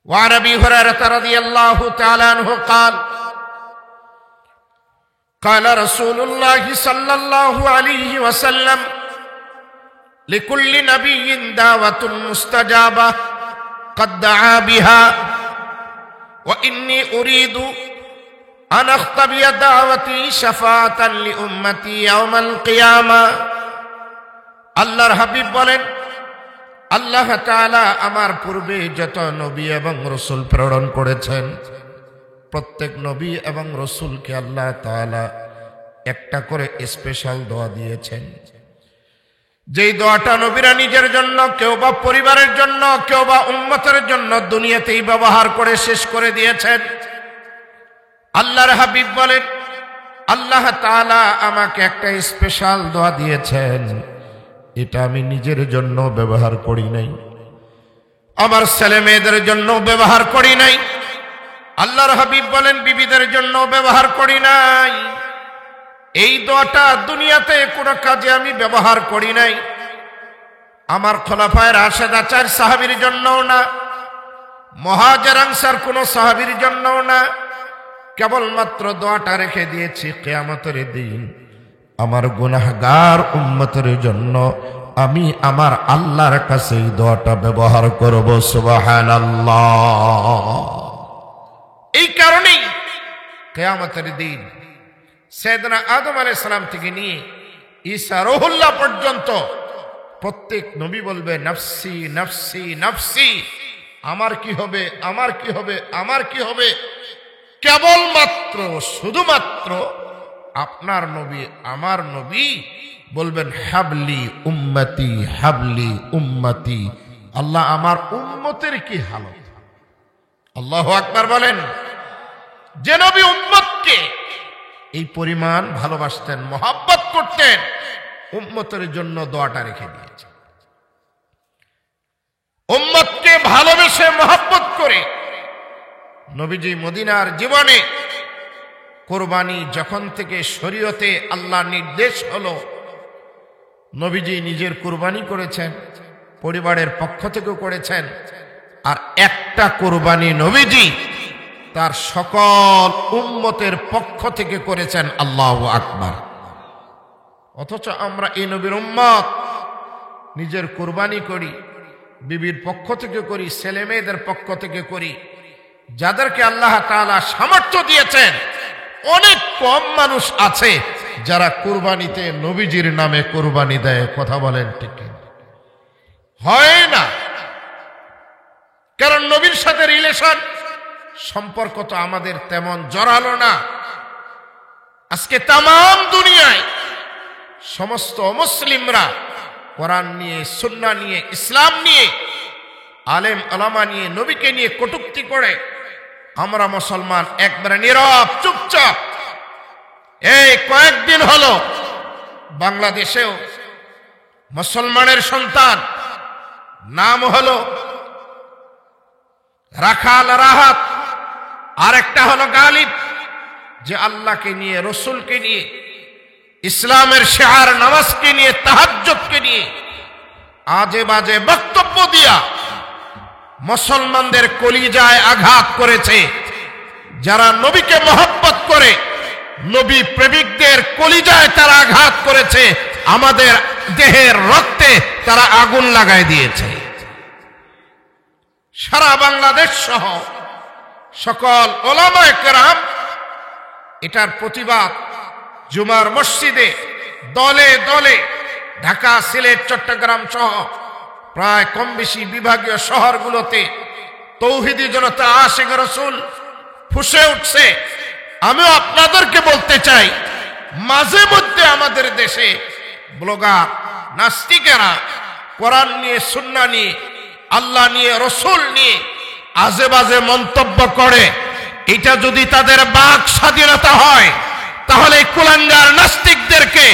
وعن أبي هريرة رضي الله تعالى عنه قال قال رسول الله صلى الله عليه وسلم لكل نبي دعوة مستجابة قد دعا بها وإني أريد أن أختبئ دعوتي شفاعة لأمتي يوم القيامة আল্লাহর হাবিব বলেন, আল্লাহ তাআলা আমার পূর্বে যত নবী এবং রাসূল প্রেরণ করেছেন, প্রত্যেক নবী এবং রাসূলকে আল্লাহ তাআলা একটা করে স্পেশাল দোয়া দিয়েছেন। যেই দোয়াটা নবীরা নিজের জন্য, কেউ বা পরিবারের জন্য, কেউ বা উম্মতের জন্য দুনিয়াতেই ব্যবহার করে শেষ করে দিয়েছেন। আল্লাহর হাবিব বলেন, আল্লাহ তাআলা আমাকে একটা স্পেশাল দোয়া দিয়েছেন, এটা আমি নিজের জন্য ব্যবহার করি নাই, আমার ছেলে মেয়েদের জন্য ব্যবহার করি নাই, আল্লাহর হাবিব বলেন বিবিদের জন্য ব্যবহার করি নাই। এই দোয়াটা দুনিয়াতে কোনো কাজে আমি ব্যবহার করি নাই। আমার খোলাফায়ে রাশেদা 4 সাহাবীর জন্যও না, মুহাজির আনসার কোন সাহাবীর জন্যও না, কেবলমাত্র দোয়াটা রেখে দিয়েছি কিয়ামতের দিন আমার গুনাহগার উম্মতের জন্য আমি আমার আল্লাহর কাছে এই দোয়াটা ব্যবহার করব। সুবহানাল্লাহ। এই কারণেই কিয়ামতের দিন সাইয়েদনা আদম আলাইহিস সালাম থেকে নিয়ে ঈসা রূহুল্লাহ পর্যন্ত প্রত্যেক নবী বলবে নফসি নফসি নফসি, আমার কি হবে, আমার কি হবে, আমার কি হবে। কেবলমাত্র শুধুমাত্র আপনার নবী, আমার নবী বলবেন হাবলি উম্মতি হাবলি উম্মতি। আল্লাহ আমার উম্মতের কি হালত। আল্লাহু আকবার বলেন। যে নবী উম্মতকে এই পরিমাণ ভালোবাসতেন, মহব্বত করতেন, উম্মতের জন্য দোয়াটা রেখে দিয়েছেন। উম্মতকে ভালোবেসে মহব্বত করে নবীজি মদিনার জীবনে কুরবানি যখন থেকে শরীয়তে আল্লাহ নির্দেশ হলো, নবীজি নিজের কুরবানি করেছেন, পরিবারের পক্ষ থেকেও করেছেন, আর একটা কুরবানি নবীজি তার সকল উম্মতের পক্ষ থেকে করেছেন। আল্লাহু আকবার। অথচ আমরা এই নবীর উম্মত নিজের কুরবানি করি, বিবির পক্ষ থেকে করি, ছেলে মেয়েদের পক্ষ থেকে করি। যাদেরকে আল্লাহ তাআলা সামর্থ্য দিয়েছেন, অনেক কম মানুষ আছে যারা কুরবানিতে নবীজির নামে কুরবানি দেয়। কথা বলেন ঠিক হয় না? কারণ নবীর সাথে রিলেশন সম্পর্ক তো আমাদের তেমন জড়ালো না। আজকে তামাম দুনিয়ায় সমস্ত মুসলিমরা কোরআন নিয়ে, সুন্নাহ নিয়ে, ইসলাম নিয়ে, আলেম ওলামা নিয়ে, নবীকে নিয়ে কটূক্তি করে। আমরা মুসলমান একবারে নীরব চুপচাপ। এই কয়েকদিন হলো বাংলাদেশেও মুসলমানের সন্তান, নাম হলো রাখাল রাহাত, আর একটা হলো গালিব, যে আল্লাহকে নিয়ে, রসুলকে নিয়ে, ইসলামের শিআর নামাজকে নিয়ে, তাহাজ্জুদকে নিয়ে আজে বাজে বক্তব্য দিয়া মুসলমানদের কলিজায় আঘাত করেছে। যারা নবীকে মহব্বত করে, নবী প্রেমিকদের কলিজায় তারা আঘাত করেছে, আমাদের দেহের রক্তে তারা আগুন লাগায় দিয়েছে। সারা বাংলাদেশ সহ সকল উলামায়ে কেরাম এটার প্রতিবাদ জুমার মসজিদে দলে দলে ঢাকা, সিলেট, চট্টগ্রাম সহ প্রায় কম বেশি বিভাগীয় শহরগুলোতে তৌহিদি জনতা, আশিক রাসূল ফুঁসে উঠছে। আমিও আপনাদেরকে বলতে চাই, মাঝে মধ্যে আমাদের দেশে ব্লগার, নাস্তিকেরা কোরআন নিয়ে, সুন্নাহ নিয়ে, আল্লাহ নিয়ে, রসুল নিয়ে আজে বাজে মন্তব্য করে। এটা যদি তাদের বাক স্বাধীনতা হয়, তাহলে কুলাঙ্গার নাস্তিকদেরকে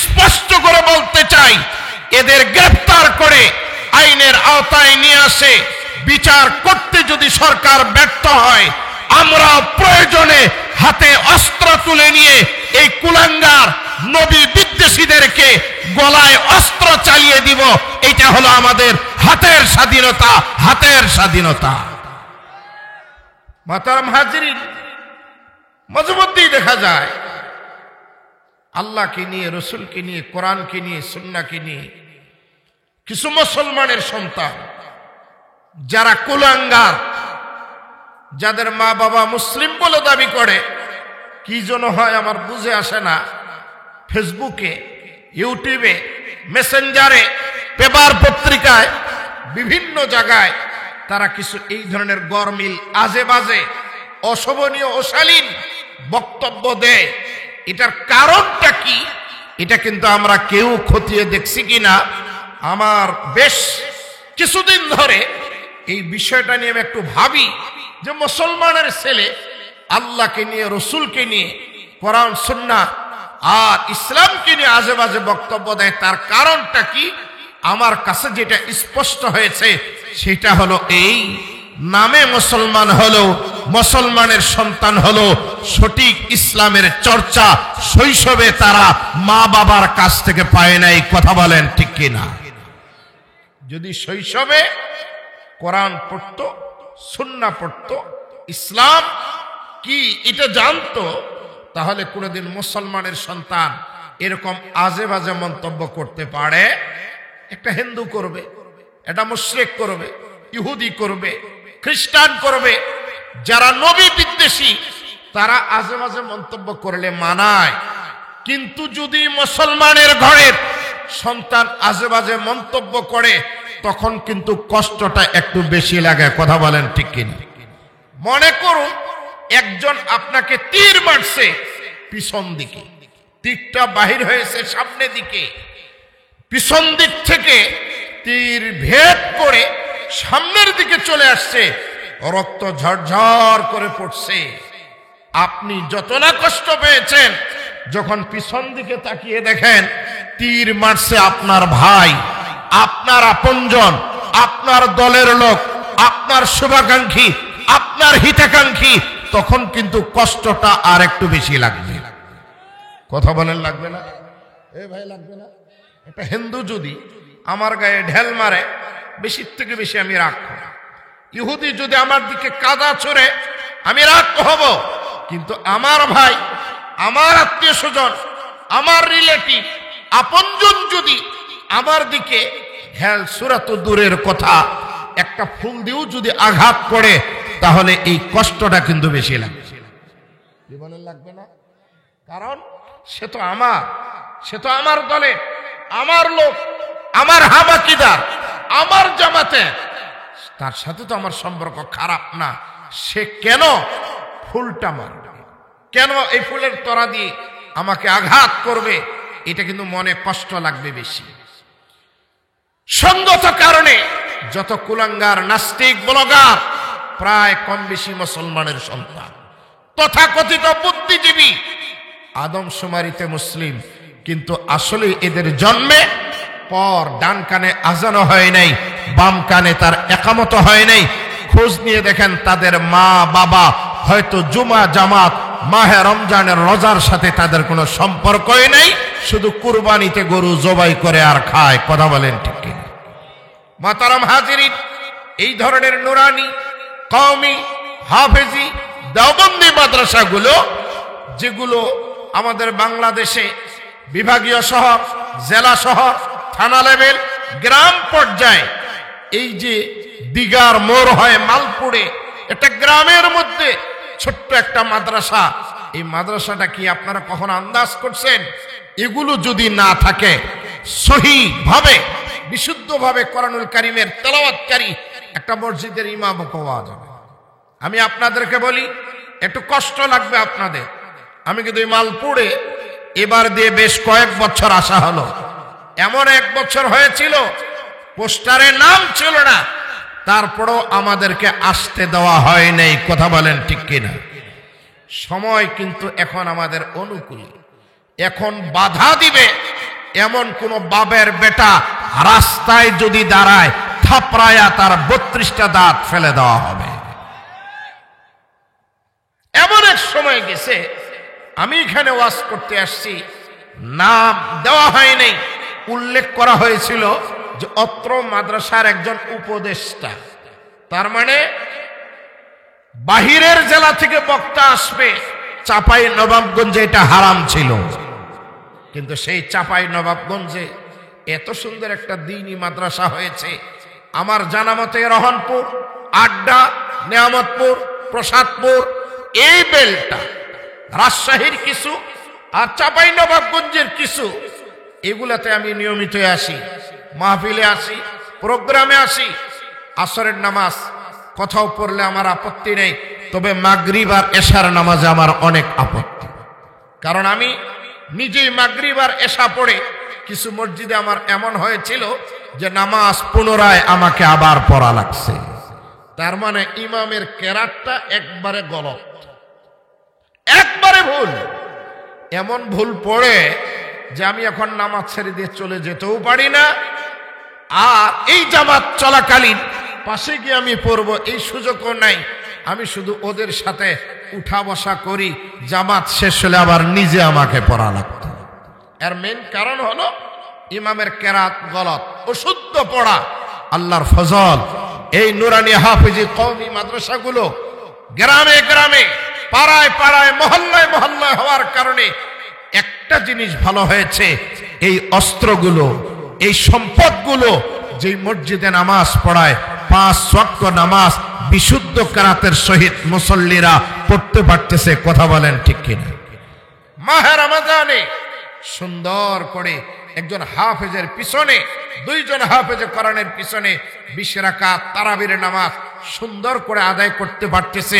স্পষ্ট করে বলতে চাই, এদের গ্রেফতার করে আইনের আওতায় নিয়ে আসে বিচার করতে যদি সরকার ব্যর্থ হয়, আমরা প্রয়োজনে হাতে অস্ত্র তুলে নিয়ে এই কুলাঙ্গার নবী বিদ্বেষীদেরকে গলায় অস্ত্র চালিয়ে দিব। এটা হলো আমাদের হাতের স্বাধীনতা, হাতের স্বাধীনতা। মাতারাম হাজিরিন, মাঝে মধ্যেই দেখা যায় আল্লাহকে নিয়ে, রসুলকে নিয়ে, কোরআনকে নিয়ে, সুন্নাহকে নিয়ে কিছু মুসলমানের সন্তান যারা কুলাঙ্গার, যাদের মা বাবা মুসলিম বলে দাবি করে, কি যেন হয় আমার বুঝে আসে না, ফেসবুকে, ইউটিউবে, মেসেঞ্জারে, পেপার পত্রিকায়, বিভিন্ন জায়গায় তারা কিছু এই ধরনের গরমিল, আজে বাজে, অশোভনীয়, অশালীন বক্তব্য দেয়। এটার কারণটা কি, এটা কিন্তু আমরা কেউ খতিয়ে দেখছি কিনা। আমার বেশ কিছুদিন ধরে এই বিষয়টা নিয়ে আমি একটু ভাবি যে মুসলমানের ছেলে আল্লাহকে নিয়ে, রসুলকে নিয়ে, কোরআন সুন্নাহ আর ইসলামকে নিয়ে আজে বাজে বক্তব্য দেয়, তার কারণটা কি? আমার কাছে যেটা স্পষ্ট হয়েছে সেটা হলো এই, নামে মুসলমান হলো, মুসলমানের সন্তান হলো, সঠিক ইসলামের চর্চা শৈশবে তারা মা বাবার কাছ থেকে পায় নাই। কথা বলেন ঠিক কিনা? যদি শৈশবে কোরআন পড়তো, সুন্নাহ পড়তো, ইসলাম কি এটা জানতো, তাহলে কোনোদিন মুসলমানের সন্তান এরকম আজে বাজে মন্তব্য করতে পারে? একটা হিন্দু করবে, এটা মুশরিক করবে, ইহুদি করবে, খ্রিস্টান করবে, যারা নবী বিদ্বেষী তারা আজে বাজে মন্তব্য করলে মানায়। কিন্তু যদি মুসলমানের ঘরের সন্তান আজে বাজে মন্তব্য করে, তখন কিন্তু কষ্টটা একটু বেশি লাগে। কথা বলেন ঠিক কিনা? মনে করুন একজন আপনাকে তীর মারছে পিছন দিকে, তীরটা বাহির হয়েছে সামনে দিকে, পিছন দিক থেকে তীর ভেদ করে সামনের দিকে চলে আসছে, রক্ত ঝরঝর করে পড়ছে। আপনি যত না কষ্ট পেয়েছেন, যখন পিছন দিকে তাকিয়ে দেখেন তীর মারছে আপনার ভাই, আপনার আপনজন, আপনার দলের লোক, আপনার শুভাকাঙ্ক্ষী, আপনার হিতাকাঙ্ক্ষী, তখন কিন্তু কষ্টটা আর একটু বেশি লাগবে। কথা বলেন লাগবে না? এ ভাই লাগবে না? একটা হিন্দু যদি আমার গায়ে ঢেল মারে, বেশি থেকে বেশি আমি রাগ হব। ইহুদি যদি আমার দিকে কাদা ছড়ে, আমি রাগ হব। কিন্তু আমার ভাই, আমার আত্মীয় স্বজন, আমার রিলেটিভ, আপনজন যদি আমার দিকে ঢেল ছুড়া তো দূরের কথা, একটা ফুল দিয়েও যদি আঘাত করে, তাহলে এই কষ্টটা কিন্তু বেশি লাগবে। জীবনের লাগবে না? কারণ সে তো আমার, সে তো আমার দলে, আমার লোক, আমার হাবাকিদার, আমার জামাতে, তার সাথে তো আমার সম্পর্ক খারাপ না। সে কেন ফুলটা মারবে, কেন এই ফুলের তরা দিয়ে আমাকে আঘাত করবে? এটা কিন্তু মনে কষ্ট লাগবে বেশি। সঙ্গত কারণে যত কুলাঙ্গার, নাস্তিক, ব্লগার প্রায় কম বেশি মুসলমানের সন্তান, তথাকথিত বুদ্ধিজীবী, আদমশুমারিতে মুসলিম, কিন্তু আসলে এদের জন্মে পর ডান কানে আজানো হয় নাই, বাম কানে তার একামত হয় নাই। খোঁজ নিয়ে দেখেন তাদের মা বাবা হয়তো জুমা জামাত, মাহে রমজানের রোজার সাথে তাদের কোনো সম্পর্কই নেই, শুধু কুরবানিতে গরু জবাই করে আর খায়। কথা বলেন ঠিক কিনা? মাতারাম হাজিরিন, এই ধরনের নুরানি, কওমি, হাফেজি, দেওবন্দি মাদ্রাসাগুলো, যেগুলো আমাদের বাংলাদেশে বিভাগীয় শহর, জেলা শহর, থানা লেভেল, গ্রাম পর্যায়ে, এই যে দিগার মোড় হয় মালপুরে, এটা গ্রামের মধ্যে ছোট্ট একটা মাদ্রাসা। এই মাদ্রাসাটা কি আপনারা কখনো আন্দাজ করছেন? এগুলো যদি না থাকে, সহিভাবে বিশুদ্ধভাবে কোরআনুল কারীমের তেলাওয়াতকারী একটা মসজিদের ইমাম পাওয়া যাবে। আমি আপনাদেরকে বলি, একটু কষ্ট লাগবে আপনাদের। আমি কিন্তু এই মালপুরে এবার দিয়ে বেশ কয়েক বছর আসা হলো। এমন এক বছর হয়েছিল পোস্টারে নাম ছিল না, তারপরেও আমাদেরকে আসতে দেওয়া হয় নাই। কথা বলেন ঠিক কিনা? সময় কিন্তু এখন আমাদের অনুকূল। এখন বাধা দিবে এমন কোন বাবের বেটা রাস্তায় যদি দাঁড়ায়, থাপড়ায়া তার 32টা দাঁত ফেলে দেওয়া হবে। এমন এক সময় গেছে, আমি এখানে ওয়াজ করতে আসছি, নাম দেওয়া হয় নাই, উল্লেখ করা হয়েছিল যে অত্র মাদ্রাসার একজন উপদেষ্টা। তার মানে বাহিরের জেলা থেকে বক্তা আসবে, চাপাই নবাবগঞ্জে এটা হারাম ছিল, কিন্তু সেই চাপাই নবাবগঞ্জে এত সুন্দর একটা দ্বীনি মাদ্রাসা হয়েছে। আমার জানা মতে রহনপুর, আড্ডা, নেয়ামতপুর, প্রসাদপুর, এই বেলটা, রাজশাহীর কিছু আর চাপাই নবাবগঞ্জের কিছু, এগুলাতে আমি নিয়মিত আসি, মাহফিলে আসি, প্রোগ্রামে আসি। আসরের নামাজ কোথাও পড়লে আমার আপত্তি নেই, তবে মাগরিব আর এশার নামাজে আমার অনেক আপত্তি। কারণ আমি নিজেই মাগরিব আর এশা পড়ে কিছু মসজিদে আমার এমন হয়েছিল যে নামাজ পুনরায় আমাকে আবার পড়া লাগছে। তার মানে ইমামের কেরাতটা একবারে গলত, একবারে ভুল। এমন ভুল পড়ে যে আমি এখন নামাজ ছেড়ে দিয়ে চলে যেতেও পারি না, আর এই জামাত চলাকালীন পাশে গিয়ে আমি পড়বো এই সুযোগও নাই। আমি শুধু ওদের সাথে উঠা বসা করি, জামাত শেষ হলে আবার নিজে আমাকে পড়া লাগতো। এর মেন কারণ হলো ইমামের কেরাত গলত, অশুদ্ধ পড়া। আল্লাহর ফজল, এই নুরানি হাফিজি কওমি মাদ্রাসাগুলো গ্রামে গ্রামে, পাড়ায় পাড়ায়, মহল্লায় মহল্লায় হওয়ার কারণে একটা জিনিস ভালো হয়েছে, এই অস্ত্রগুলো, এই সম্পদগুলো যেই মসজিদে নামাজ পড়ায় 5 ওয়াক্ত নামাজ বিশুদ্ধ কেরাতের সহিত মুসল্লিরা পড়তে পারতেছে। কথা বলেন ঠিক কিনা? মাহে রমাদানে সুন্দর করে একজন হাফেজের পিছনে, 2 জন হাফেজে কোরআনের পিছনে 20 রাকাত তারাবির নামাজ সুন্দর করে আদায় করতে পারতেছে।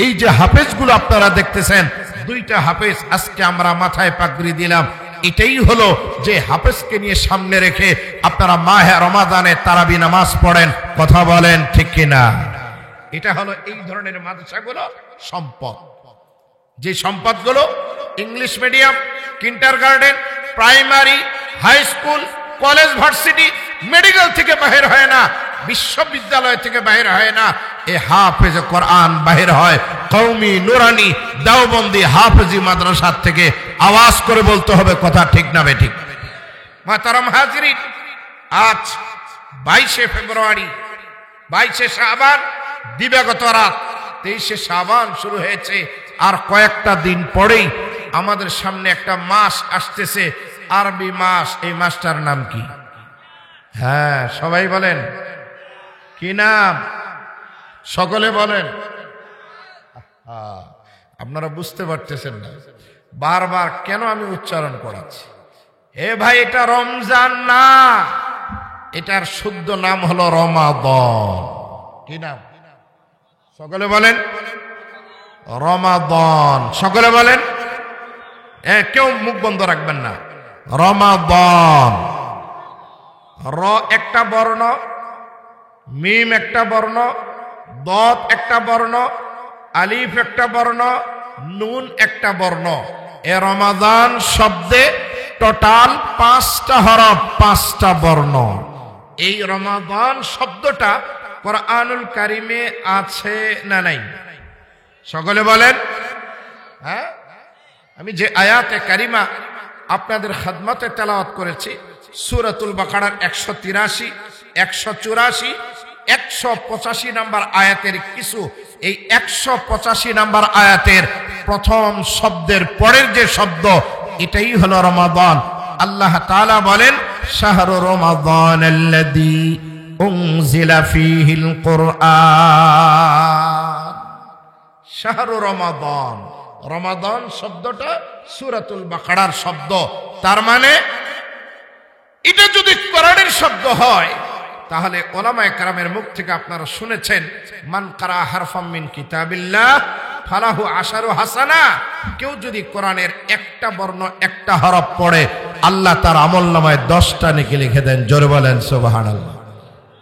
এই যে হাফেজগুলো আপনারা দেখতেছেন, 2টা হাফেজ আজকে আমরা মাথায় পাগড়ি দিলাম, এটাই হলো যে হাফেজকে নিয়ে সামনে রেখে আপনারা মাহে রমাদানে তারাবি নামাজ পড়েন। কথা বলেন ঠিক কিনা? এটা হলো এই ধরনের মাদ্রাসাগুলো সম্পদ। যে সম্পদগুলো English medium, kindergarten, primary, high school, college, varsity, medical থেকে বাহির হয় না, বিশ্ববিদ্যালয় থেকে বাহির হয় না, এ হাফেজ কোরআন বাহির হয় কওমি নুরানি দেওবন্দি হাফেজি মাদ্রাসা থেকে। আওয়াজ করে বলতে হবে, কথা ঠিক না বেঠিক? মাহতারাম হাজিরিন, আজ 22 ফেব্রুয়ারি, 22 শাবান, দিবাগত রাত 23 শাবান শুরু হয়েছে। আর কয়েকটা দিন পরেই আমাদের সামনে একটা মাস আসতেছে, আরবি মাস। এই মাসটার নাম কি? হ্যাঁ, সবাই বলেন কি নাম? সকলে বলেন। আপনারা বুঝতে পারতেছেন না বারবার কেন আমি উচ্চারণ করাচ্ছি। এ ভাই, এটা রমজান না, এটার শুদ্ধ নাম হলো রমাদান। কি নাম? সকলে বলেন রমাদান। সকলে বলেন, কেউ মুখ বন্ধ রাখবেন না। রমাদান। র একটা বর্ণ, মিম একটা বর্ণ, দত একটা বর্ণ, আলিফ একটা বর্ণ, নুন একটা বর্ণ। এ রমাদান শব্দে টোটাল 5টা হরফ, 5টা বর্ণ। এই রমাদান শব্দটা কোরআনুল কারিমে আছে না নাই? সকলে বলেন। হ্যাঁ, আমি যে আয়াতে কারিমা আপনাদের খেদমতে তেলাওয়াত করেছি, সূরাতুল বাকারার 183, 184, 185 নাম্বার আয়াতের কিছু, এই 185 নাম্বার আয়াতের প্রথম শব্দের পরের যে শব্দ, এটাই হলো রমাদান। আল্লাহ তাআলা বলেন, শাহরু রমাদানাল্লাযী উনজিলা ফীহিল কুরআন। শাহরু রমাদান। রমাদান শব্দটা সূরাতুল বাকারার শব্দ। তার মানে এটা যদি কোরআনের শব্দ হয়, তাহলে উলামায়ে কেরামের মুখ থেকে আপনারা শুনেছেন, মান কারা হারফাম মিন কিতাবিল্লাহ ফালাহু আশারু হাসানা। কেউ যদি কোরআনের একটা বর্ণ, একটা হরফ পড়ে, আল্লাহ তার আমলনামায় 10টা নেকি লিখে দেন। জোরে বলেন সুবহানাল্লাহ।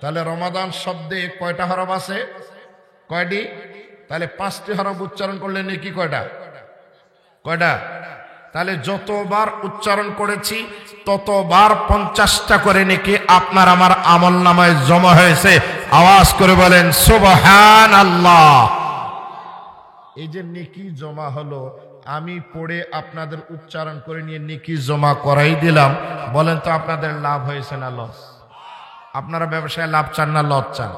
তাহলে রমাদান শব্দে কয়টা হরফ আছে? কয়টি? তাহলে 5টি হরফ উচ্চারণ করলে নেকি কয়টা? কয়টা? তাহলে যতবার উচ্চারণ করেছি ততবার 50টা করে নেকি আপনার আমার আমলনামায় জমা হয়েছে। আওয়াজ করে বলেন সুবহানাল্লাহ। এই যে নেকি জমা হলো, আমি পড়ে আপনাদের উচ্চারণ করে নিয়ে নেকি জমা করাই দিলাম। বলেন তো আপনাদের লাভ হয়েছে না লস? আপনারা ব্যবসায় লাভ চান না লস চান?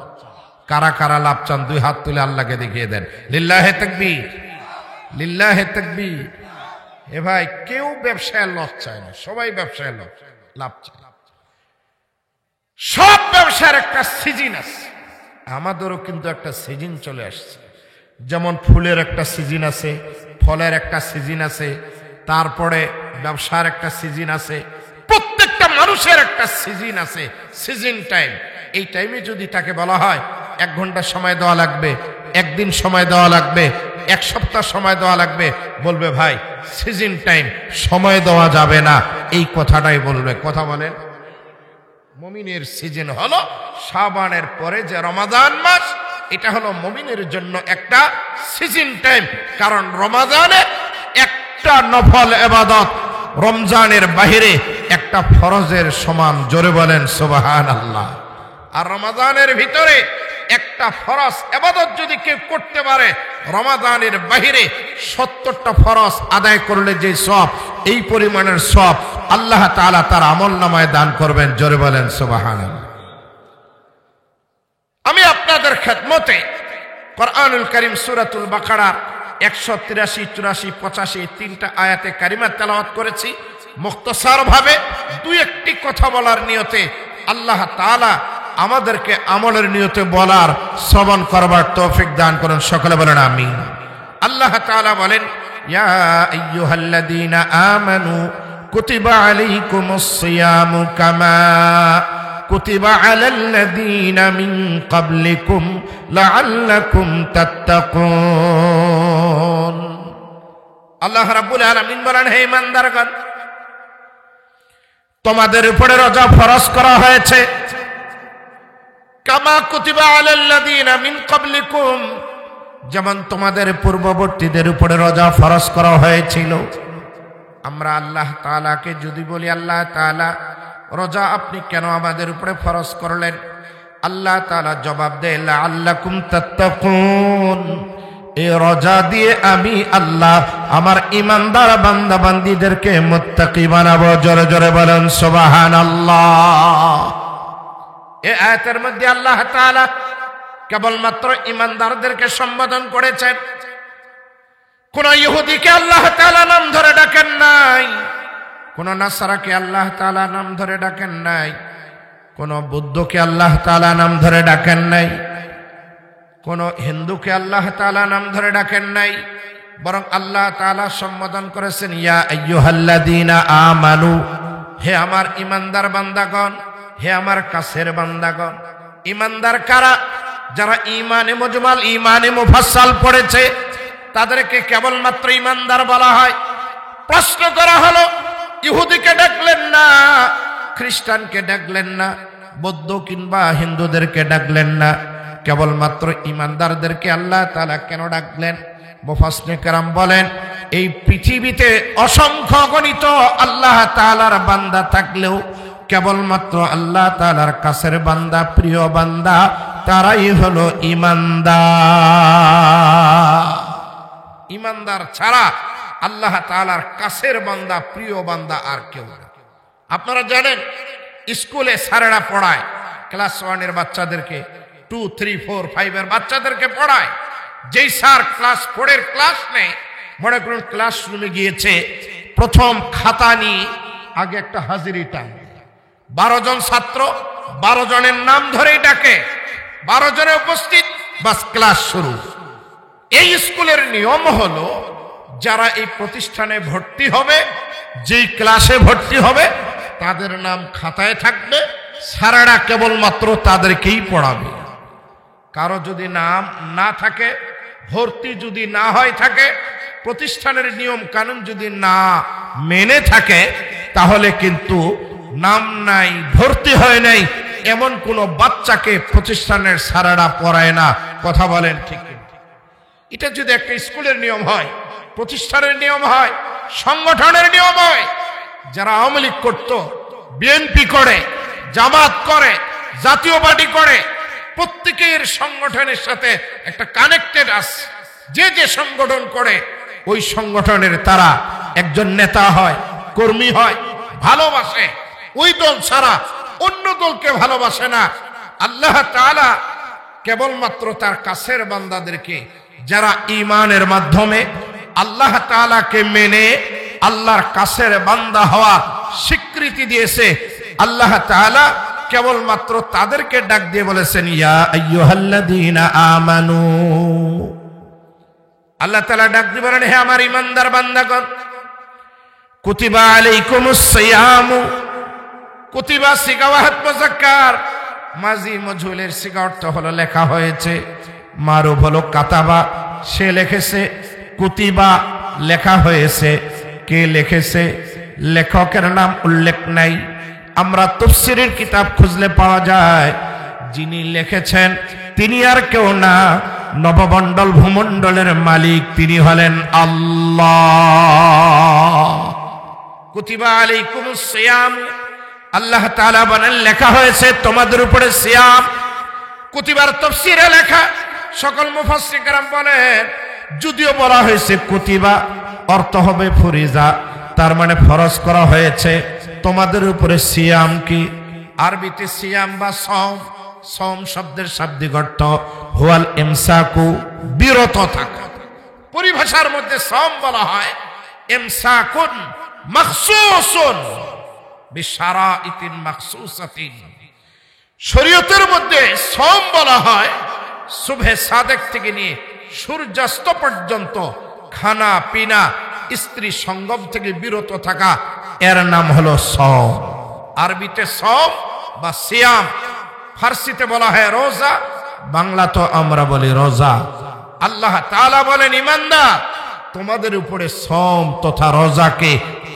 কারা কারা লাভ চান দুই হাত তুলে আল্লাহকে দেখিয়ে দেন। লিল্লাহে তাকবীর, লিল্লাহে তাকবীর। এ ভাই, কেউ ব্যবসায় লস চায় না, সবাই ব্যবসায় লাভ চায়। সব ব্যবসার একটা সিজন আছে, আমাদেরও কিন্তু একটা সিজন চলে আসছে। যেমন ফুলের একটা সিজন আছে, ফলের একটা সিজন আছে, তারপরে ব্যবসার একটা সিজন আছে, প্রত্যেকটা মানুষের একটা সিজন আছে, সিজন টাইম। এই টাইমে যদি তাকে বলা হয় 1 ঘন্টা সময় দেওয়া লাগবে, 1 দিন সময় দেওয়া লাগবে, 1 সপ্তাহ সময় দেওয়া লাগবে, বলবে ভাই সিজন টাইম, সময় দেওয়া যাবে না, এই কথাটাই বলবে। কথা বলেন। মুমিনের সিজন হলো শাবানের পরে যে রমাদান মাস, এটা হলো মুমিনের জন্য একটা সিজন টাইম। কারণ রমাদানে একটা নফল ইবাদত রমজানের বাইরে একটা ফরজের সমান। জোরে বলেন সুবহানাল্লাহ। আর রমাদানের ভিতরে একটা ফরজ ইবাদত যদি কেউ করতে পারে, রমাদানের বাইরে 70টা ফরজ আদায় করলে যে সওয়াব, এই পরিমাণের সওয়াব আল্লাহ তাআলা তার আমলনামায় দান করবেন। জোরে বলেন সুবহানাল্লাহ। আমি আপনাদের খেদমতে কোরআনুল কারীম সূরাতুল বাকারার 183, 84, 85 তিনটা আয়াতে কারিমা তেলাওয়াত করেছি মুখতাসার ভাবে। দুই একটি কথা বলার নিয়তে আল্লাহ তাআলা আমাদেরকে আমলের নিয়তে বলার, শ্রবণ করবার তৌফিক দান করুন। সকলে বলেন আমিন। আল্লাহ তাআলা বলেন, ইয়া আইয়ুহাল্লাযীনা আমানু কুতিবা আলাইকুমুস সিয়ামু কামা কুতিবা আলাল্লাযীনা মিন ক্বাবলিকুম লাআল্লাকুম তাত্তাকুন। আল্লাহ রাব্বুল আলামিন বলেন, হে ঈমানদারগণ, তোমাদের উপরে রোজা ফরজ করা হয়েছে, কামা কুতিবা আলাল্লাযীনা মিন ক্বাবলিকুম, যেমন তোমাদের পূর্ববর্তীদের উপরে রোজা ফরজ করা হয়েছিল। আমরা আল্লাহ তাআলাকে যদি বলি, আল্লাহ তাআলা রোজা আপনি কেন আমাদের উপরে ফরজ করলেন? আল্লাহ তাআলা জবাব দেয়, লাআল্লাকুম তাত্তাকুন, এই রোজা দিয়ে আমি আল্লাহ আমার ঈমানদার বান্দা বান্দীদেরকে মুত্তাকি বানাবো। জোরে জোরে বলেন সুবহানাল্লাহ। এই আয়াতের মধ্যে আল্লাহ তাআলা কেবলমাত্র ঈমানদারদেরকে সম্বোধন করেছেন, কোন ইহুদিকে আল্লাহ তাআলা নাম ধরে ডাকেন নাই, কোন নাসারাকে আল্লাহ তাআলা নাম ধরে ডাকেন নাই, কোন বৌদ্ধকে আল্লাহ তাআলা নাম ধরে ডাকেন নাই, কোন হিন্দুকে আল্লাহ তাআলা নাম ধরে ডাকেন নাই। বরং আল্লাহ তাআলা সম্বোধন করেছেন, ইয়া আইয়ুহাল্লাযীনা আমানু, হে আমার ঈমানদার বান্দাগণ, হে আমার কাছের বান্দাগণ। ঈমানদার কারা? যারা ঈমানে মুজমাল, ঈমানে মুফাসসাল পড়েছে, তাদেরকে কেবলমাত্র ঈমানদার বলা হয়। প্রশ্ন করা হলো, ইহুদিকে ডাকলেন না, খ্রিস্টানকে ডাকলেন না, বৌদ্ধ কিংবা হিন্দুদেরকে ডাকলেন না, কেবলমাত্র ঈমানদারদেরকে আল্লাহ তাআলা কেন ডাকলেন? মুফাসসিরিন কেরাম বলেন, এই পৃথিবীতে অসংখ্য গণিত আল্লাহ তাআলার বান্দা থাকলেও কেবলমাত্র আল্লাহ তাআলার কাছের বান্দা, প্রিয় বান্দা, তারাই হলো ঈমানদার। ঈমানদার ছাড়া আল্লাহ তাআলার কাছের বান্দা, প্রিয় বান্দা আর কেউ না। আপনারা জানেন, স্কুলে স্যারেরা পড়ায় ক্লাস 1 এর বাচ্চাদেরকে, 2, 3, 4, 5 এর বাচ্চাদেরকে পড়ায়। যেই স্যার ক্লাস 4 এর ক্লাস নেয়, মনে করুন ক্লাসরুমে গিয়েছে, প্রথম খাতা নিয়ে আগে একটা হাজিরি টান, 12 জন ছাত্র, 12 জনের নাম ধরেই ডাকে, 12 জনে উপস্থিত, বাস ক্লাস শুরু। এই স্কুলের নিয়ম হলো, যারা এই প্রতিষ্ঠানে ভর্তি হবে, যেই ক্লাসে ভর্তি হবে, তাদের নাম খাতায় থাকবে, স্যারেরা কেবলমাত্র তাদেরকেই পড়াবে। কারো যদি নাম না থাকে, ভর্তি যদি না হয় থাকে, প্রতিষ্ঠানের নিয়ম কানুন যদি না মেনে থাকে, তাহলে কিন্তু নাম নাই, ভর্তি হয় নাই এমন কোন বাচ্চাকে প্রতিষ্ঠানের স্যারেরা পড়ায় না। কথা বলেন ঠিক? এটা যদি একটা স্কুলের নিয়ম হয়, প্রতিষ্ঠানের নিয়ম হয়, সংগঠনের নিয়ম হয়, যারা আওয়ামী লীগ করত, বিএনপি করে, জামাত করে, জাতীয় পার্টি করে, প্রত্যেকের সংগঠনের সাথে একটা কানেক্টেড আছে। যে যে সংগঠন করে, ওই সংগঠনের তারা একজন নেতা হয়, কর্মী হয়, ভালোবাসে। ওই দল ছাড়া অন্য দলকে ভালোবাসে না। আল্লাহ তাআলা কেবলমাত্র তার কাছের বান্দাদেরকে, যারা ঈমানের মাধ্যমে আল্লাহ তাআলাকে মেনে আল্লাহর কাছের বান্দা হওয়ার স্বীকৃতি দিয়েছে, আল্লাহ তাআলা কেবলমাত্র তাদেরকে ডাক দিয়ে বলেছেন, ইয়া আইয়ুহাল্লাযীনা আমানু। আল্লাহ তাআলা ডাক দিয়ে বলেন, হে আমার ঈমানদার বান্দাগণ, কুতিবা আলাইকুমুস সিয়ামু। কুতিবা সিগা ওয়াহিদ মুযাক্কার, মাজি মজহুলের সিগা অর্থ হলো লেখা হয়েছে, মারুফ হলো কাতাবা, সে লিখেছে। কুতিবা লেখা হয়েছে, কে লিখেছে? লেখকের নাম উল্লেখ নাই। আমরা তাফসীরের কিতাব খুঁজলে পাওয়া যায়, যিনি লিখেছেন তিনি আর কেউ না, নবমণ্ডল ভূমণ্ডলের মালিক, তিনি হলেন আল্লাহ। কুতিবা আলাইকুমুস সিয়াম, আল্লাহ তাআলা বলেন লেখা হয়েছে তোমাদের উপরে সিয়াম। কুতিবার তাফসীরে লেখা, সকল মুফাসসির কেরাম বলেন, যদিও বলা হয়েছে কুতিবা, অর্থ হবে ফরিজা, তার মানে ফরজ করা হয়েছে তোমাদের উপরে। সিয়াম কি? আরবিতে সিয়াম বা সওম, সওম শব্দের শাব্দিক অর্থ হুয়াল ইমসাকু, বিরত থাকা। পরিভাষার মধ্যে সওম বলা হয় ইমসাকুন মাখসুসুন বিশারাইতিন মাখসুসাতিন। শরীয়তের মধ্যে সওম বলা হয় সুবহে সাদেক থেকে নিয়ে সূর্যাস্ত পর্যন্ত খানা পিনা, স্ত্রী সঙ্গম থেকে বিরত থাকা, এর নাম হলো সওম। আরবিতে সওম বা সিয়াম, ফার্সিতে বলা হয় রোজা, বাংলা তো আমরা বলি রোজা। আল্লাহ তাআলা বলেন, ঈমানদার, তোমাদের উপরে সওম তথা রোজাকে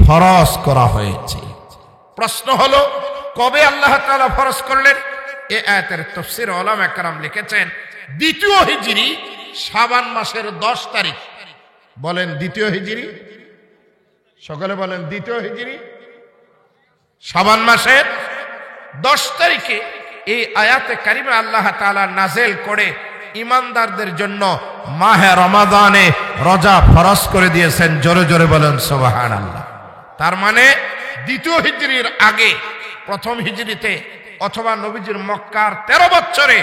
ফরজ করা হয়েছে। প্রশ্ন হলো, কবে আল্লাহ তাআলা ফরজ করলেন? এই আয়াতের তাফসীর উলামা কেরাম লিখেছেন, দ্বিতীয় হিজরি শাবান মাসের 10 তারিখ। বলেন দ্বিতীয় হিজরি, সকলে বলেন দ্বিতীয় হিজরি শাবান মাসের 10 তারিখে এই আয়াতে কারিমা আল্লাহ তাআলা নাযিল করে ঈমানদারদের জন্য মাহে রমাদানে রোজা ফরজ করে দিয়েছেন। জোরে জোরে বলেন সুবহানাল্লাহ। তার মানে দ্বিতীয় হিজরির আগে, প্রথম হিজরিতে অথবা নবীজির মক্কার 13 বছরে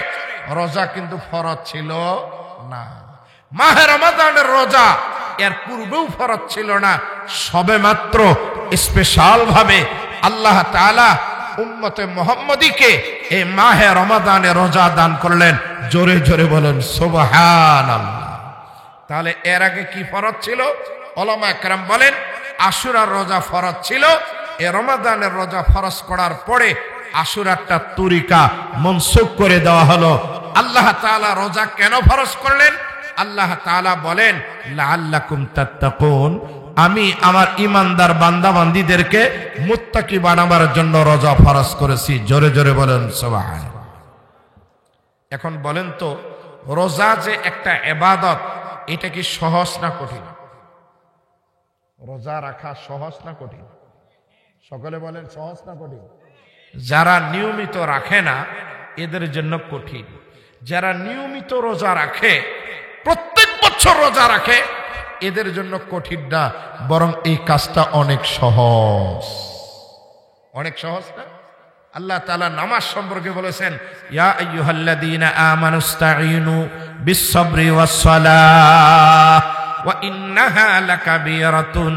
রোজা কিন্তু ফরজ ছিল না। মাহে রমাদানের রোজা এর পূর্বেও ফরজ ছিল না, সবে মাত্র স্পেশাল ভাবে আল্লাহ তাআলা উম্মতে মুহাম্মদীকে এই মাহে রমাদানে রোজা দান করলেন। জোরে জোরে বলেন সুবহানাল্লাহ। তাহলে এর আগে কি ফরজ ছিল? উলামা কেরাম বলেন আশুরার রোজা ফরজ ছিল। এই রমাদানের রোজা ফরজ করার পরে আশুরারটা তরিকা মনসুখ করে দেওয়া হলো। আল্লাহ তাআলা রোজা কেন ফরজ করলেন? আল্লাহ তাআলা বলেন, লাআল্লাকুম তাত্তাকুন, আমি আমার ঈমানদার বান্দা বান্দীদেরকে মুত্তাকি বানাবার জন্য রোজা ফরজ করেছি। জোরে জোরে বলেন সুবহানাল্লাহ। এখন বলেন তো, রোজা যে একটা ইবাদত, এটা কি সহজ না কঠিন? রোজা রাখা সহজ না কঠিন? সকলে বলেন সহজ না কঠিন? যারা নিয়মিত রাখে না এদের জন্য কঠিন। যারা নিয়মিত রোজা রাখে, প্রত্যেক বছর রোজা রাখে, এদের জন্য কঠিন না, বরং এই কাজটা অনেক সহজ। অনেক সহজ না? আল্লাহ তাআলা নামাজ সম্পর্কে বলেছেন, ইয়া আইয়ুহাল্লাযীনা আমানুস্তাঈনু বিস-সাবরি ওয়াস-সালাহ ওয়া ইন্নাহা লাকাবীরাতুন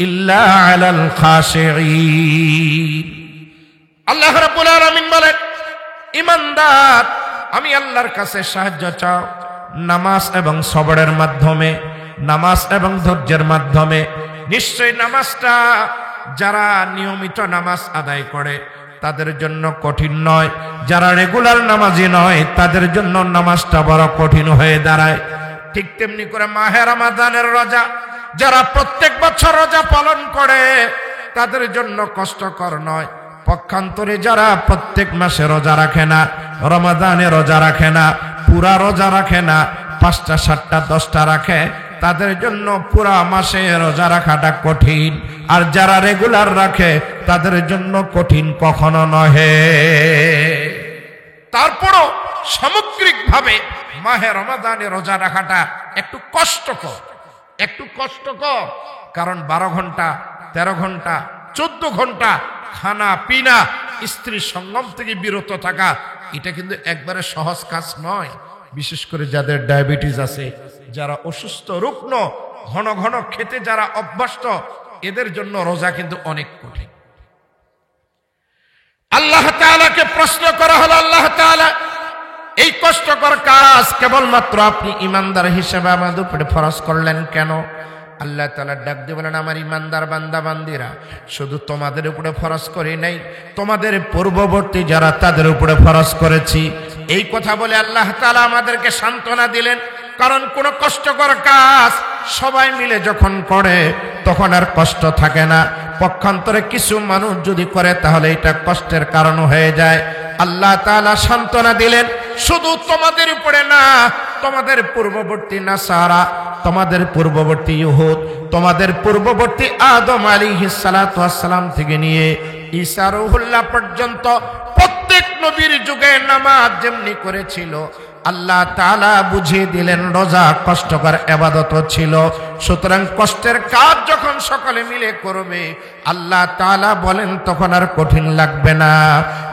ইল্লা আলাল খাশিঈন। আল্লাহ রাব্বুল আলামিন বলেন, ঈমানদার, আমি আল্লাহর কাছে সাহায্য চাও নামাজ এবং সবরের মাধ্যমে, নামাজ এবং ধৈর্যের মাধ্যমে। নিশ্চয়ই নামাজটা যারা নিয়মিত নামাজ আদায় করে তাদের জন্য কঠিন নয়, যারা রেগুলার নামাজি নয় তাদের জন্য নামাজটা বড় কঠিন হয়ে দাঁড়ায়। ঠিক তেমনি করে মাহে রমাদানের রোজা যারা প্রত্যেক বছর রোজা পালন করে তাদের জন্য কষ্টকর নয়। পক্ষান্তরে যারা প্রত্যেক মাসে রোজা রাখে না, রমাদানে রোজা রাখে না, পুরা রোজা রাখে না, 5টা 7টা 10টা রাখে, তাদের জন্য পুরা মাসে রোজা রাখাটা কঠিন। আর যারা রেগুলার রাখে তাদের জন্য কঠিন কখনো নহে। তারপরও সামগ্রিকভাবে মাহে রমাদানে রোজা রাখাটা একটু কষ্টকর, একটু কষ্টকর। কারণ 12 ঘন্টা 13 ঘন্টা 14 ঘন্টা খানা পিনা, স্ত্রী সঙ্গম থেকে বিরত থাকা, এটা কিন্তু একবারে সহজ কাজ নয়। বিশেষ করে যাদের ডায়াবেটিস আছে, যারা অসুস্থ রুগ্ন, ঘন ঘন খেতে যারা অভ্যস্ত, এদের জন্য রোজা কিন্তু অনেক কঠিন। আল্লাহ তাআলাকে প্রশ্ন করা হলো, আল্লাহ তাআলা এই কষ্টকর কাজ কেবলমাত্র আপনি ইমানদার হিসেবে আমাদের উপরে ফরজ করলেন কেন? আল্লাহ তাআলা ডাক দিয়ে বলেন, আমার ইমানদার বান্দা বান্দিরা, শুধু তোমাদের উপরে ফরজ করি নাই, তোমাদের পূর্ববর্তী যারা তাদের উপরে ফরজ করেছি। এই কথা বলে আল্লাহ তাআলা আমাদেরকে সান্ত্বনা দিলেন, কারণ কোন কষ্টকর কাজ সবাই মিলে যখন করে তখন আর কষ্ট থাকে না। পক্ষান্তরে কিছু মানুষ যদি করে তাহলে এটা কষ্টের কারণ হয়ে যায়। আল্লাহ তাআলা সান্ত্বনা দিলেন, শুধু তোমাদের উপরে না, তোমাদের পূর্ববর্তী নাসারা, তোমাদের পূর্ববর্তী ইহুদ, তোমাদের পূর্ববর্তী আদম আলাইহিস সালাতু ওয়াস সালাম থেকে নিয়ে ঈসা রূহুল্লাহ পর্যন্ত প্রত্যেক নবীর যুগে নামাজ যেমনি করেছিল, আল্লাহ তাআলা বুঝিয়ে দিলেন রোজা কষ্টকর ইবাদত ছিল। সুতরাং কষ্টের কাজ যখন সকলে মিলে করবে, আল্লাহ তাআলা বলেন তখন আর কঠিন লাগবে না।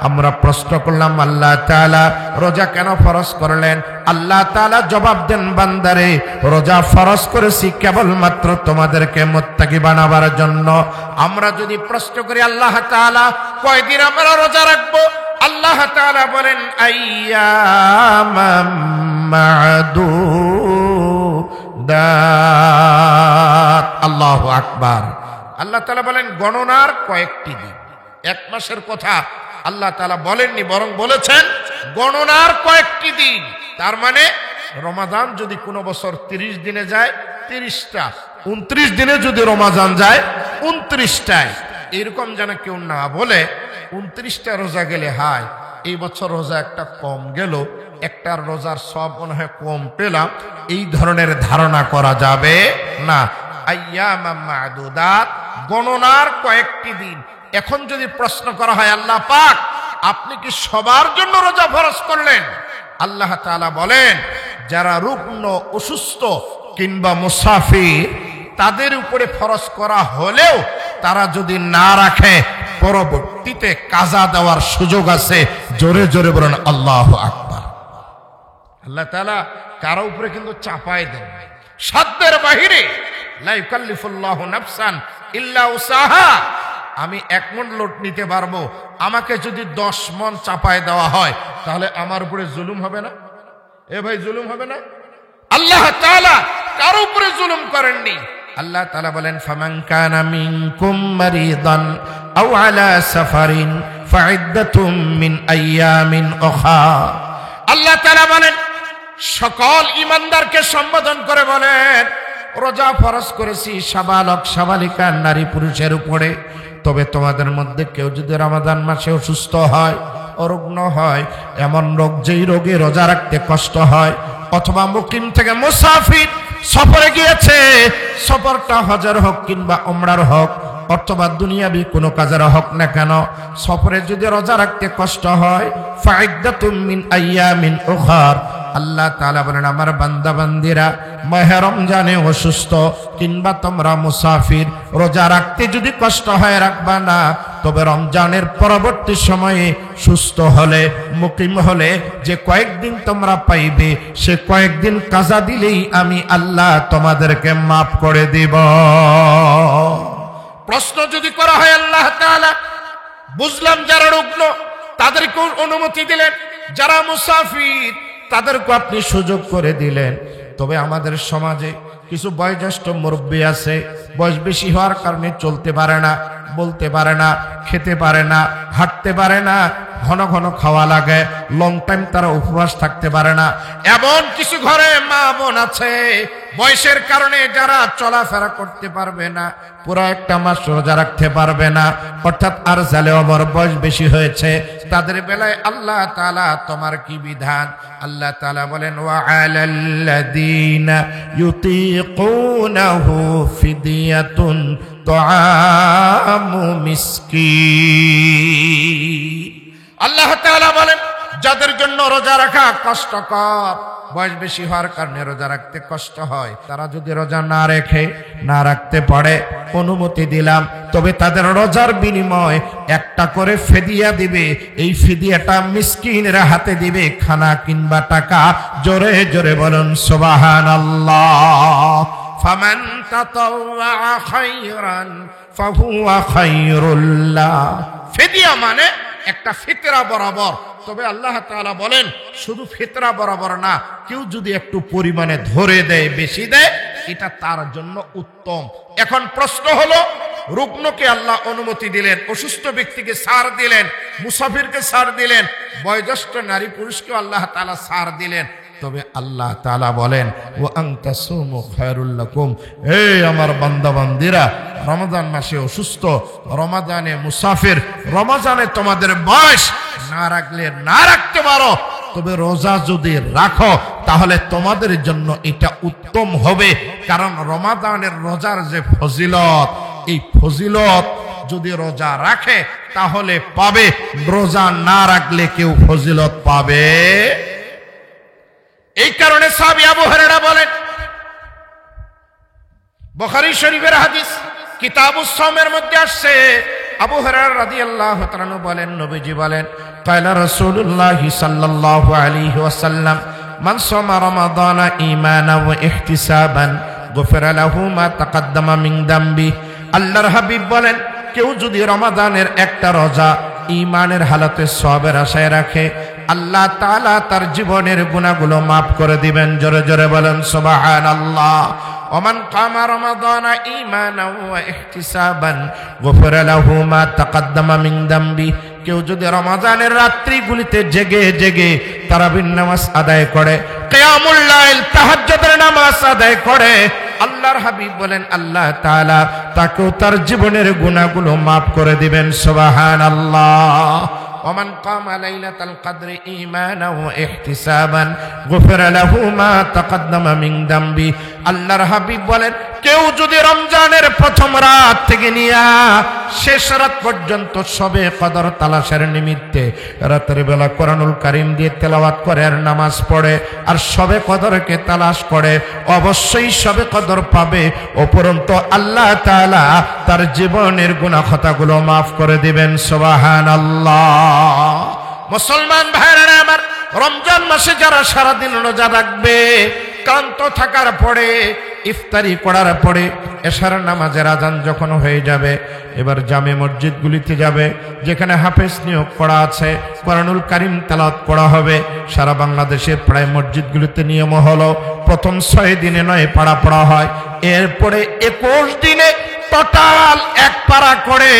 আমরা প্রশ্ন করলাম, আল্লাহ তাআলা রোজা কেন ফরজ করলেন? আল্লাহ তাআলা জবাব দেন, বান্দারে, রোজা ফরজ করেছি কেবলমাত্র তোমাদেরকে মুত্তাকি বানাবার জন্য। আমরা যদি প্রশ্ন করি, আল্লাহ তাআলা কয়দিন আমরা রোজা রাখবো? আল্লাহ তাআলা বলেন, আইয়ামাম মা'দুদাত। আল্লাহু আকবার। আল্লাহ তাআলা বলেন গণনার কয়েকটি দিন। এক মাসের কথা আল্লাহ তাআলা বলেননি, বরং বলেছেন গণনার কয়েকটি দিন। তার মানে রমাদান যদি কোনো বছর 30 দিনে যায় 30টা, 29 দিনে যদি রমাদান যায় 29টায়। এরকম যেন কেউ না বলে 29টা রোজা গেলে হায় এই বছর রোজা একটা কম গেল, একটার রোজার সব মনে হয় কম পেলাম, এই ধরনের ধারণা করা যাবে না। আইয়ামাম মা'দুদাত, গণনার কয়েকটি দিন। এখন যদি প্রশ্ন করা হয়, আল্লাহ পাক আপনি কি সবার জন্য রোজা ফরজ করলেন? আল্লাহ তাআলা বলেন, যারা রুগ্ন, অসুস্থ কিংবা মুসাফির, তাদের উপরে ফরজ করা হলেও তারা যদি না রাখে পরবর্তীতে কাজা দেওয়ার সুযোগ আছে। জোরে জোরে বলেন আল্লাহু আকবার। আল্লাহ তাআলা কারো উপরে কিন্তু চাপায় দেন সাধ্যের বাহিরে। লা ইউকাল্লিফুল্লাহু নাফসান ইল্লা উসাহা। আমি 1 মণ লোড নিতে পারবো, আমাকে যদি 10 মণ চাপায় দেওয়া হয় তাহলে আমার উপরে জুলুম হবে না? এ ভাই, জুলুম হবে না? আল্লাহ তাআলা কারো উপরে জুলুম করেননি। আল্লাহ তাআলা বলেন, ফামান কানা মিনকুম মারিদান আও আলা সাফারিন ফাইদ্দাতুম মিন আইয়ামিন উখা। আল্লাহ তাআলা বলেন, সকল ঈমানদারকে সম্বোধন করে বলেন, রোজা ফরজ করেছি সাবালক সাবালিকা নারী পুরুষের উপরে। তবে তোমাদের মধ্যে কেউ যদি রমাদান মাসে অসুস্থ হয়, অরুগ্ন হয়, এমন রোগ যেই রোগে রোজা রাখতে কষ্ট হয়, অথবা মুকিম থেকে মুসাফির সফরে গিয়েছে, সফরটা হজের হোক কিংবা উমরার হোক অথবা দুনিয়াবি কোনো কাজের হোক না কেন, সফরে যদি রোজা রাখতে কষ্ট হয়, ফাইদ্দাতুম মিন আইয়ামিন উখার। আল্লাহ তাআলা বলেন, আমার বান্দা বান্দিরা, মাহে রমজানে অসুস্থ কিংবা তোমরা মুসাফির, রোজা রাখতে যদি কষ্ট হয় রাখবা না, তবে রমজানের পরবর্তী সময়ে সুস্থ হলে, মুকিম হলে যে কয়েকদিন তোমরা পাইবে, সে কয়েকদিন কাজা দিলেই আমি আল্লাহ তোমাদেরকে মাফ করে দিব। প্রশ্ন যদি করা হয়, আল্লাহ তাআলা বুঝলাম যারা রুগ্ন তাদেরকে অনুমতি দিলেন, যারা মুসাফির তাদেরকে আপনি সুযোগ করে দিলেন, তবে আমাদের সমাজে কিছু বয়োজ্যেষ্ঠ মুরব্বী আছে, বয়স বেশি হওয়ার কারণে চলতে পারে না, বলতে পারে না, খেতে পারে না, হাঁটতে পারে না, ঘন ঘন খাওয়া লাগে, লং টাইম তারা উপবাস থাকতে পারে না। এমন কিছু ঘরে মা বোন আছে বয়সের কারণে যারা চলাফেরা করতে পারবে না, পুরো একটা মাস রোজা রাখতে পারবে না, অর্থাৎ আর জালে ওমর বয়স বেশি হয়েছে, তাদের বেলায় আল্লাহ তাআলা তোমার কি বিধান? আল্লাহ তাআলা বলেন, ওয়া আলাল্লাযীনা ইউতীকুনাহু ফিদিয়াতুন তুআমু মিসকিন। আল্লাহ তাআলা বলেন, যাদের জন্য রোজা রাখা কষ্টকর, বয়স বেশি হওয়ার কারণে রোজা রাখতে কষ্ট হয়, তারা যদি রোজা না রাখতে পারে, অনুমতি দিলাম, তবে তাদের রোজার বিনিময় একটা করে ফিদিয়া দিবে। এই ফিদিয়াটা মিসকিনের হাতে দিবে, খানা কিংবা টাকা। জোরে জোরে বলুন সুবহানাল্লাহ। ফামান তাতাওয়া খায়রান ফাহুয়া খায়রুল লাহ। ফিদিয়া মানে একটা ফিতরা বরাবর। তবে আল্লাহ তাআলা বলেন শুধু ফিতরা বরাবর না, কেউ যদি একটু পরিমাণে ধরে দেয়, বেশি দেয়, এটা তার জন্য উত্তম। এখন প্রশ্ন হলো, রুগ্নকে আল্লাহ অনুমতি দিলেন, অসুস্থ ব্যক্তিকে ছাড় দিলেন, মুসাফিরকে ছাড় দিলেন, বয়োজ্যেষ্ঠ নারী পুরুষকে আল্লাহ তাআলা ছাড় দিলেন। তবে আল্লাহ তাআলা বলেন ওয়া আনতাসুমু খায়রুল লাকুম। এই আমার বান্দা বান্দিরা, রমজান মাসে অসুস্থ, রমজানে মুসাফির, রমজানে তোমাদের বয়স না রাখতে পারো, তবে রোজা যদি রাখো তাহলে তোমাদের জন্য এটা উত্তম হবে। কারণ রমজানের রোজার যে ফজিলত, এই ফজিলত যদি রোজা রাখে তাহলে পাবে, রোজা না রাখলে কেউ ফজিলত পাবে। এই কারণে সাহাবী আবু হুরায়রা বলেন, বুখারী শরীফের হাদিস কিতাবুস সাওমের মধ্যে আসছে, আবু হুরায়রা রাদিয়াল্লাহু তাআলা আনহু বলেন, নবীজি বলেন, ক্বালা রাসূলুল্লাহ সাল্লাল্লাহু আলাইহি ওয়াসাল্লাম, মান সামা রমাদানা ঈমানান ওয়া ইহতিসাবান গুফিরা লাহু মা তাকাদ্দামা মিন দামবি। আল্লাহর হাবিব বলেন, কেউ যদি রমাদানের একটা রোজা ঈমানের হালতে সওয়াবের আশায় রাখে, আল্লাহ তাআলা তার জীবনের গুনাহগুলো মাফ করে দিবেন। জোরে জোরে বলেন সুবহানাল্লাহ। ওমান কামা রমাদানা ঈমানান ওয়া ইহতিসাবান গুফিরা লাহু মা তাকাদ্দামা মিন দামবি। কেউ যদি রমজানের রাত্রিগুলিতে জেগে জেগে তারাবির নামাজ আদায় করে, কিয়ামুল লাইল তাহাজ্জুদের নামাজ আদায় করে, আল্লাহর হাবিব বলেন আল্লাহ তাআলা তাকেও তার জীবনের গুনাহগুলো মাফ করে দিবেন। সুবহানাল্লাহ। ওমান কামা লাইলাতাল কদরি ঈমানান ওয়া ইহতিসাবান গুফিরা লাহু মা তাকাদ্দামা মিন দামবি। আল্লাহর হাবিব বলেন, কেউ যদি রমজানের প্রথম রাত থেকে নিয়ে শেষ রাত পর্যন্ত শবে কদর তালাশের নিমিত্তে রাতের বেলা কোরআনুল কারীম দিয়ে তেলাওয়াত করে আর নামাজ পড়ে আর শবে কদরকে তালাশ করে, অবশ্যই শবে কদর পাবে। উপরন্তু আল্লাহ তাআলা তার জীবনের গুনাহ খাতাগুলো মাফ করে দিবেন। সুবহানাল্লাহ। মুসলমান ভাইরা আমার, রমজান মাসে যারা সারাদিন রোজা রাখবে, ক্লান্ত থাকার পরে, ইফতারি করার পরে, এশার নামাজের আজান যখন হয়ে যাবে, এবার জামে মসজিদগুলিতে যাবে, যেখানে হাফেজ নিয়োগ করা আছে, কোরআনুল কারীম তেলাওয়াত করা হবে। সারা বাংলাদেশের প্রায় মসজিদগুলিতে নিয়ম হলো প্রথম 6 দিনে 9 পারা পড়া হয়, এরপরে 21 দিনে টোটাল 1 পারা করে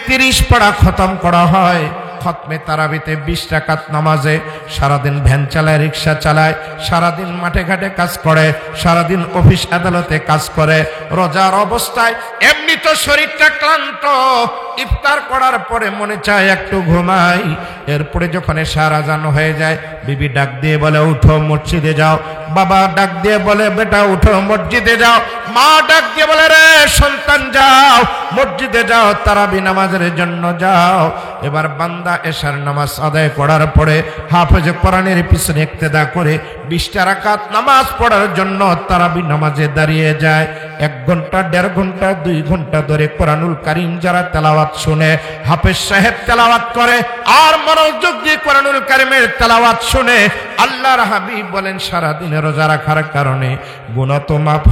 30 পারা খতম করা হয়। খতমে তারাবিতে 20 রাকাত নামাজে সারাদিন ভ্যান চালায়, রিক্সা চালায়, সারাদিন মাঠে ঘাটে কাজ করে, সারাদিন অফিস আদালতে কাজ করে, রোজার অবস্থায় এমনি তো শরীরটা ক্লান্ত, ইফতার করার পরে মনে চায় একটু ঘুমাই। এরপরে যখন এশার আজান হয়ে যায়, বিবি ডাক দিয়ে বলে উঠো মসজিদে যাও, বাবা ডাক দিয়ে বলে বেটা উঠো মসজিদে যাও, মা ডাক দিয়ে বলে রে সন্তান যাও মসজিদে যাও, তারাবি নামাজের জন্য যাও। এবার বান্দা এশার নামাজ আদায় করার পরে হাফেজ কোরআনের পিছনে ইক্তেদা করে 20 রাকাত নামাজ পড়ার জন্য তারাবি নামাজে দাঁড়িয়ে যায়। 1 ঘন্টা 1.5 ঘন্টা 2 ঘন্টা ধরে কোরআনুল কারীম যারা তেলাওয়াত শুনে, হাফেজ সাহেব তেলাওয়াত করে আর মনোযোগ দিয়ে কোরআনুল কারীমের তেলাওয়াত শুনে, আল্লাহর হাবিব বলেন সারা দিনে রোজা রাখার কারণে গুনাহ তো মাফ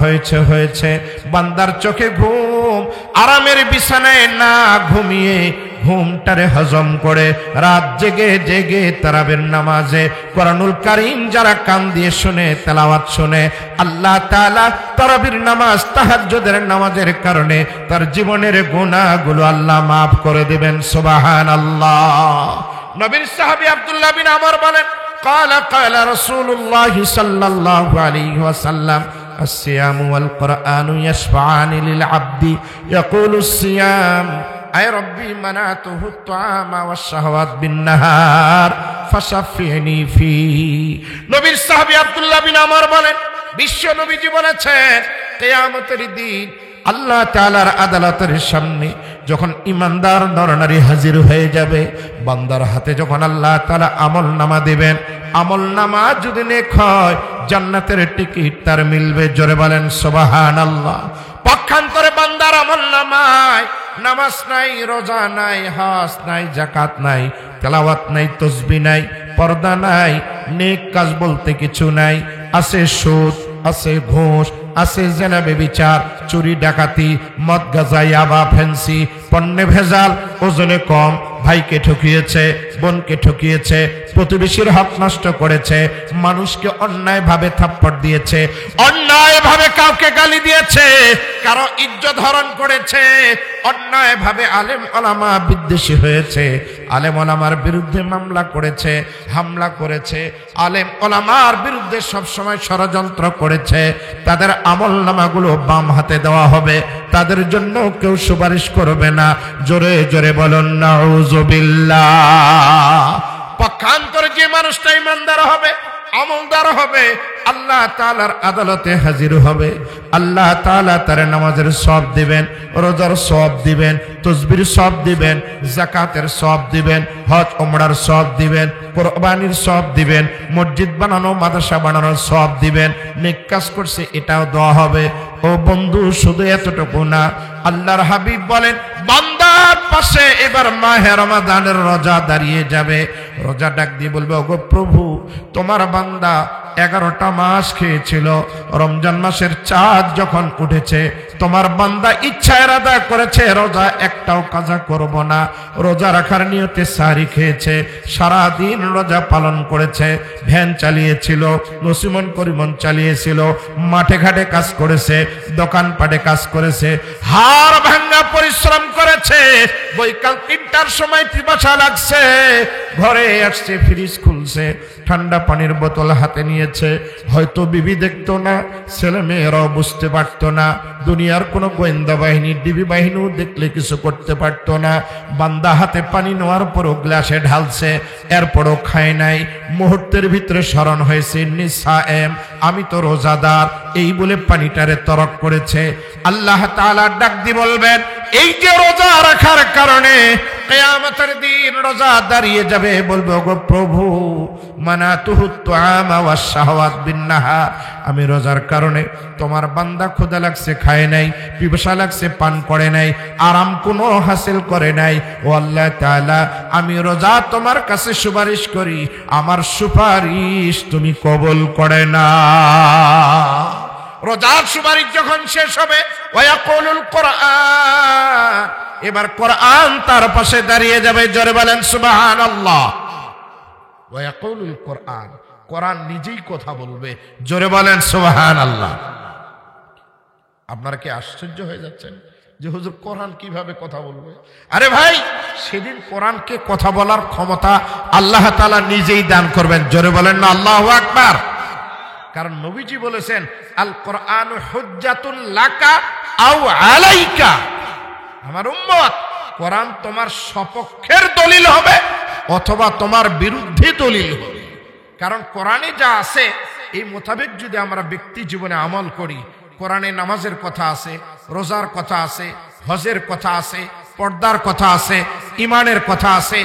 হয়েছে। বান্দার চোখে ঘুম, আরামের বিছানায় না ঘুমিয়ে ঘুমটারে হজম করে রাত জেগে জেগে তারাবির নামাজে কোরআনুল কারীম যারা কান দিয়ে শুনে, তেলাওয়াত শুনে, আল্লাহ তাআলা তারাবির নামাজ তাহাজ্জুদের নামাজের কারণে তার জীবনের গুনাহগুলো আল্লাহ মাফ করে দিবেন। সুবহানাল্লাহ। নবীর সাহাবী আব্দুল্লাহ বিন আমর বলেন, ক্বালা রাসূলুল্লাহ সাল্লাল্লাহু আলাইহি ওয়াসাল্লাম, الصيام والقرآن يشفعان للعبد يقول الصيام أي ربي منعته الطعام والشهوات بالنهار فشفعني فيه। নবীর সাহাবী আব্দুল্লাহ বিন আমর বলেন, বিশ্ব নবীজি বলেছেন কিয়ামতের দিন আল্লাহ তাআলার আদালতের সামনে যখন ইমানদার নরনারী হাজির হয়ে যাবে, বান্দার হাতে যখন আল্লাহ তাআলা আমল নামা দিবেন, আমল নামা যদি নেক হয় জান্নাতের টিকিট তার মিলবে। জোরে বলেন সুবহানাল্লাহ। পক্ষান্তরে বান্দার আমল নামায় নামাজ নাই, রোজা নাই, হজ নাই, যাকাত নাই, তেলাওয়াত নাই, তাসবিহ নাই, পর্দা নাই, নেক কাজ বলতে কিছু নাই। আছে সুদ, আছে ঘুষ, আছে জেনা ব্যভিচার, চুরি ডাকাতি, মদ গাঁজা ইয়াবা ফেন্সি, পণ্যে ভেজাল, ওজনে কম, ভাইকে ঠকিয়েছে, বোনকে ঠকিয়েছে, প্রতিবেশীর হক নষ্ট করেছে, মানুষকে অন্যায়ভাবে থাপ্পড় দিয়েছে, অন্যায়ভাবে কাউকে গালি দিয়েছে, কারো ইজ্জত হরণ করেছে, অন্যায়ভাবে আলেম ওলামা বিদ্বেষী হয়েছে, আলেম ওলামার বিরুদ্ধে মামলা করেছে, হামলা করেছে, আলেম ওলামার বিরুদ্ধে সবসময় ষড়যন্ত্র করেছে, তাদের আমলনামাগুলো বাম হাতে দেওয়া হবে, তাদের জন্য কেউ সুপারিশ করবে না। জোরে জোরে বলুন নাউযুবিল্লাহ। পক্ষান্তরে যে মানুষটা ইমানদার হবে, আমলদার হবে, আল্লাহ তাআলার আদালতে হাজির হবে, আল্লাহ তাআলা তার নামাজের সওয়াব দিবেন, রোজার সওয়াব দিবেন, তাসবির সওয়াব দিবেন, যাকাতের সওয়াব দিবেন, হজ ওমরার সওয়াব দিবেন, কুরবানির সওয়াব দিবেন, মসজিদ বানানো, মাদ্রাসা বানানোর সওয়াব দিবেন, নেক কাজ করছে এটাও দেওয়া হবে। ও বন্ধু, শুধু এতটুকু না, আল্লাহর হাবিব বলেন বান্দার পাশে এবার মাহে রমাদানের রোজা দাঁড়িয়ে যাবে। রোজা ডাক দিয়ে বলবে, ওগো প্রভু, তোমার বান্দা 11টা মাস খেয়েছিল, রমজান মাসের চাঁদ যখন উঠেছে তোমার বান্দা ইচ্ছা ইরাদা করেছে রোজা একটাও কাজা করব না, রোজা রাখার নিয়তে সাহরি খেয়েছে, সারা দিন রোজা পালন করেছে, ভ্যান চালিয়েছিল, নসিমন করিমন চালিয়েছিল, মাঠে ঘাটে কাজ করেছে, দোকানপাটে কাজ করেছে, হাড় ভাঙা পরিশ্রম করেছে, বৈকাল 3টার সময় পিপাসা লাগছে, ঘরে আসছে, ফ্রিজ খুলছে, ঠান্ডা পানির বোতল হাতে নিয়েছে, হয়তো বিবি দেখতো না, ছেলে মেয়েরাও বুঝতে পারতো না, দুনিয়ার কোনো গোয়েন্দা বাহিনী, ডিবি বাহিনীও দেখলে কিছু করতে পারতো না। বান্দা হাতে পানি নেওয়ার পরও গ্লাসে ঢালছে, এরপরও খায় নাই, মুহূর্তের ভিতরে স্মরণ হয়েছে নিসায়েম, আমি তো রোজাদার, এই বলে পানিটারে তরক করেছে। আল্লাহ তাআলা ডাক দিয়ে বলবেন, এই যে রোজা রাখার কারণে কিয়ামতের দিন রোজা দাঁড়িয়ে যাবে, বলবে, ওগো প্রভু, মানাতুহুত তুআমা ওয়াস শাহওয়াত বিন-নাহার, আমি রোজার কারণে তোমার বান্দা ক্ষুধা লাগছে খায় নাই, পিপাসা লাগছে পান করে নাই, আরাম কোনো হাসিল করে নাই। ও আল্লাহ তাআলা, আমি রোজা তোমার কাছে সুপারিশ করি, আমার সুপারিশ তুমি কবুল করে না। রোজার সুপারিশ যখন শেষ হবে, ওয়ায়াকুলুল কোরআন, এবার কোরআন তার পাশে দাঁড়িয়ে যাবে। জোরে বলেন সুবহানাল্লাহ। ওয়ায়াকুলুল কোরআন, কোরআন নিজেই কথা বলবে। জোরে বলেন সুবহানাল্লাহ। আপনারা কি আশ্চর্য হয়ে যাচ্ছেন যে হুজুর কোরআন কিভাবে কথা বলবে? আরে ভাই, সেদিন কোরআনকে কথা বলার ক্ষমতা আল্লাহ তাআলা নিজেই দান করবেন। জোরে বলেন না আল্লাহু আকবার। কারণ নবীজি বলেছেন, আল কোরআন হুজ্জাতুল লাকা আও আলাইকা, আমার উম্মত, কোরআন তোমার সপক্ষের দলিল হবে অথবা তোমার বিরুদ্ধে দলিল হবে। কারণ কোরআনে যা আছে এই মোতাবেক যদি আমরা ব্যক্তি জীবনে আমল করি, কোরআনে নামাজের কথা আছে, রোজার কথা আছে, হজের কথা আছে, পর্দার কথা আছে, ইমানের কথা আছে,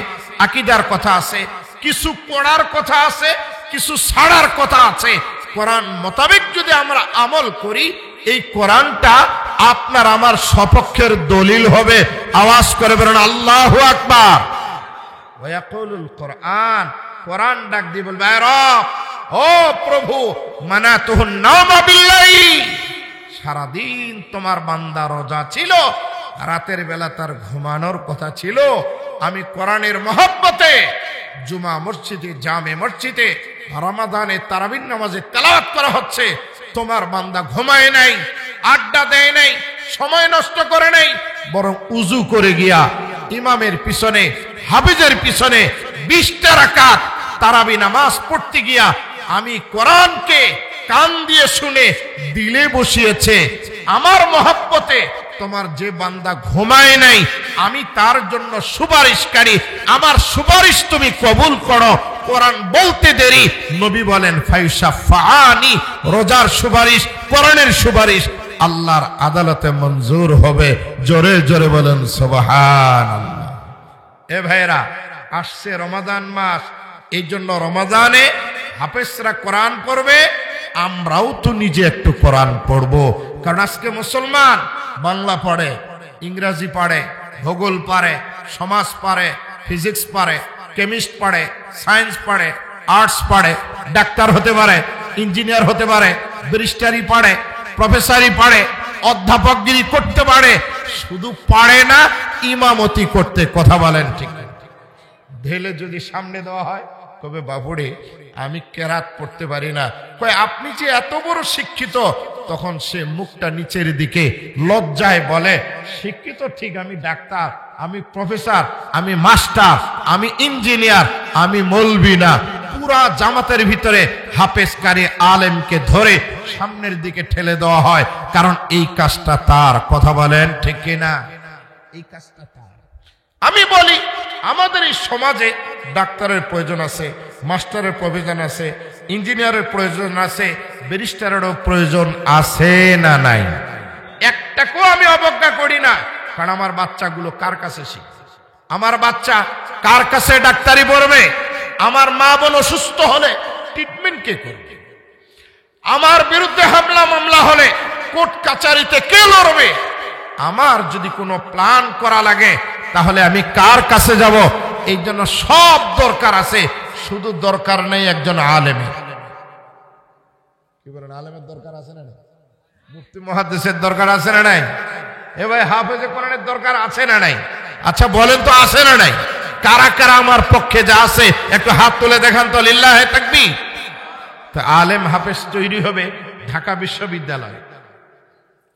আকীদার কথা আছে, কিছু পড়ার কথা আছে, কিছু ছাড়ার কথা আছে। কোরআন মোতাবেক যদি আমরা আমল করি, এই কোরআনটা আপনার আমার সপক্ষের দলিল হবে। আওয়াজ করে বলেন আল্লাহু আকবার। ওয়ায়াকুলুল কোরআন, কোরআন ডাক দিয়ে বলবে, রব, ও প্রভু, মানাতুহুন নাওমা বিল্লাইল, সারাদিন তোমার বান্দা রোজা ছিল, রাতের বেলা তার ঘুমানোর কথা ছিল, আমি কোরআনের মহব্বতে জুমা মসজিদে, জামে মসজিদে রমাদানে তারাবির নামাজে তেলাওয়াত করা হচ্ছে, তোমার বান্দা ঘুমায় নাই, আড্ডা দেয় নাই, সময় নষ্ট করে নাই, বরং উজু করে গিয়া ইমামের পিছনে, হাফেজের পিছনে 20টা রাকাত তারাবি নামাজ পড়তে গিয়া আমি কোরআনকে কান দিয়ে শুনে দিলে বসিয়েছে। আমার মহব্বতে তোমার যে বান্দা ঘুমায় নাই, আমি তার জন্য সুপারিশকারী, আমার সুপারিশ তুমি কবুল করো। কোরআন বলতে দেরি, নবী বলেন ফায়ুশাফাআনি, রোজার সুপারিশ, কোরআনের সুপারিশ আল্লাহর আদালতে মঞ্জুর হবে। জোরে জোরে বলেন সুবহানাল্লাহ। এ ভাইরা, আসছে রমাদান মাস, এই জন্য রমাদানে হাফেজরা কোরআন পড়বে, আমরাও তো নিজে একটু কোরআন পড়বো। কারণ আজকে মুসলমান বাংলা পড়ে, ইংরেজি পড়ে, ভূগোল পারে, সমাজ পারে, ফিজিক্স পারে, কেমিস্ট পারে, সায়েন্স পারে, আর্টস পারে, ডাক্তার হতে পারে, ইঞ্জিনিয়ার হতে পারে, ব্যারিস্টারি পারে, প্রফেসরি পারে, অধ্যাপকগিরি করতে পারে, শুধু পারে না ইমামতি করতে। কথা বলেন ঠিক? ঢেলে যদি সামনে দেওয়া হয় তবে বাবুরে আমি কেরাত পড়তে পারি না, কয় আপনি যে এত বড় শিক্ষিত, তখন সে মুখটা নিচের দিকে লজ্জায় বলে, শিক্ষিত ঠিক, আমি ডাক্তার, আমি প্রফেসর, আমি মাস্টার, আমি ইঞ্জিনিয়ার, আমি মৌলবি না। পুরা জামাতের ভিতরে হাফেজকারী আলেমকে ধরে সামনের দিকে ঠেলে দেওয়া হয়, কারণ এই কাজটা তার। কথা বলেন ঠিক কিনা? এই কাজটা তার। আমি বলি, আমাদের এই সমাজে ডাক্তারের প্রয়োজন আছে, মাস্টারের প্রয়োজন আছে, ইঞ্জিনিয়ারের প্রয়োজন আছে, ব্যারিস্টারেরও প্রয়োজন আছে না নাই? একটাকেও আমি অবজ্ঞা করি না, কারণ আমার বাচ্চাগুলো কার কাছে শিখবে? আমার বাচ্চা কার কাছে ডাক্তারি পড়বে? আমার মা বোন অসুস্থ হলে ট্রিটমেন্ট কে করবে? আমার বিরুদ্ধে হামলা মামলা হলে কোর্ট কাচারিতে কে লড়বে? আমার যদি কোনো প্ল্যান করা লাগে তাহলে আমি কার কাছে যাব? এই জন্য সব দরকার আছে, শুধু দরকার নেই একজন আলেমের। কি বলেন, আলেমের দরকার আছে না? মুফতি মুহাদ্দিসের দরকার আছে না নাই? এ ভাই, হাফেজে কোরআনের দরকার আছে না নাই? আচ্ছা বলেন তো, আছে না নাই? কারা কারা আমার পক্ষে যা আছে একটু হাত তুলে দেখান তো, লিল্লাহে তাকবীর। তো আলেম হাফেজ তৈরি হবে ঢাকা বিশ্ববিদ্যালয়,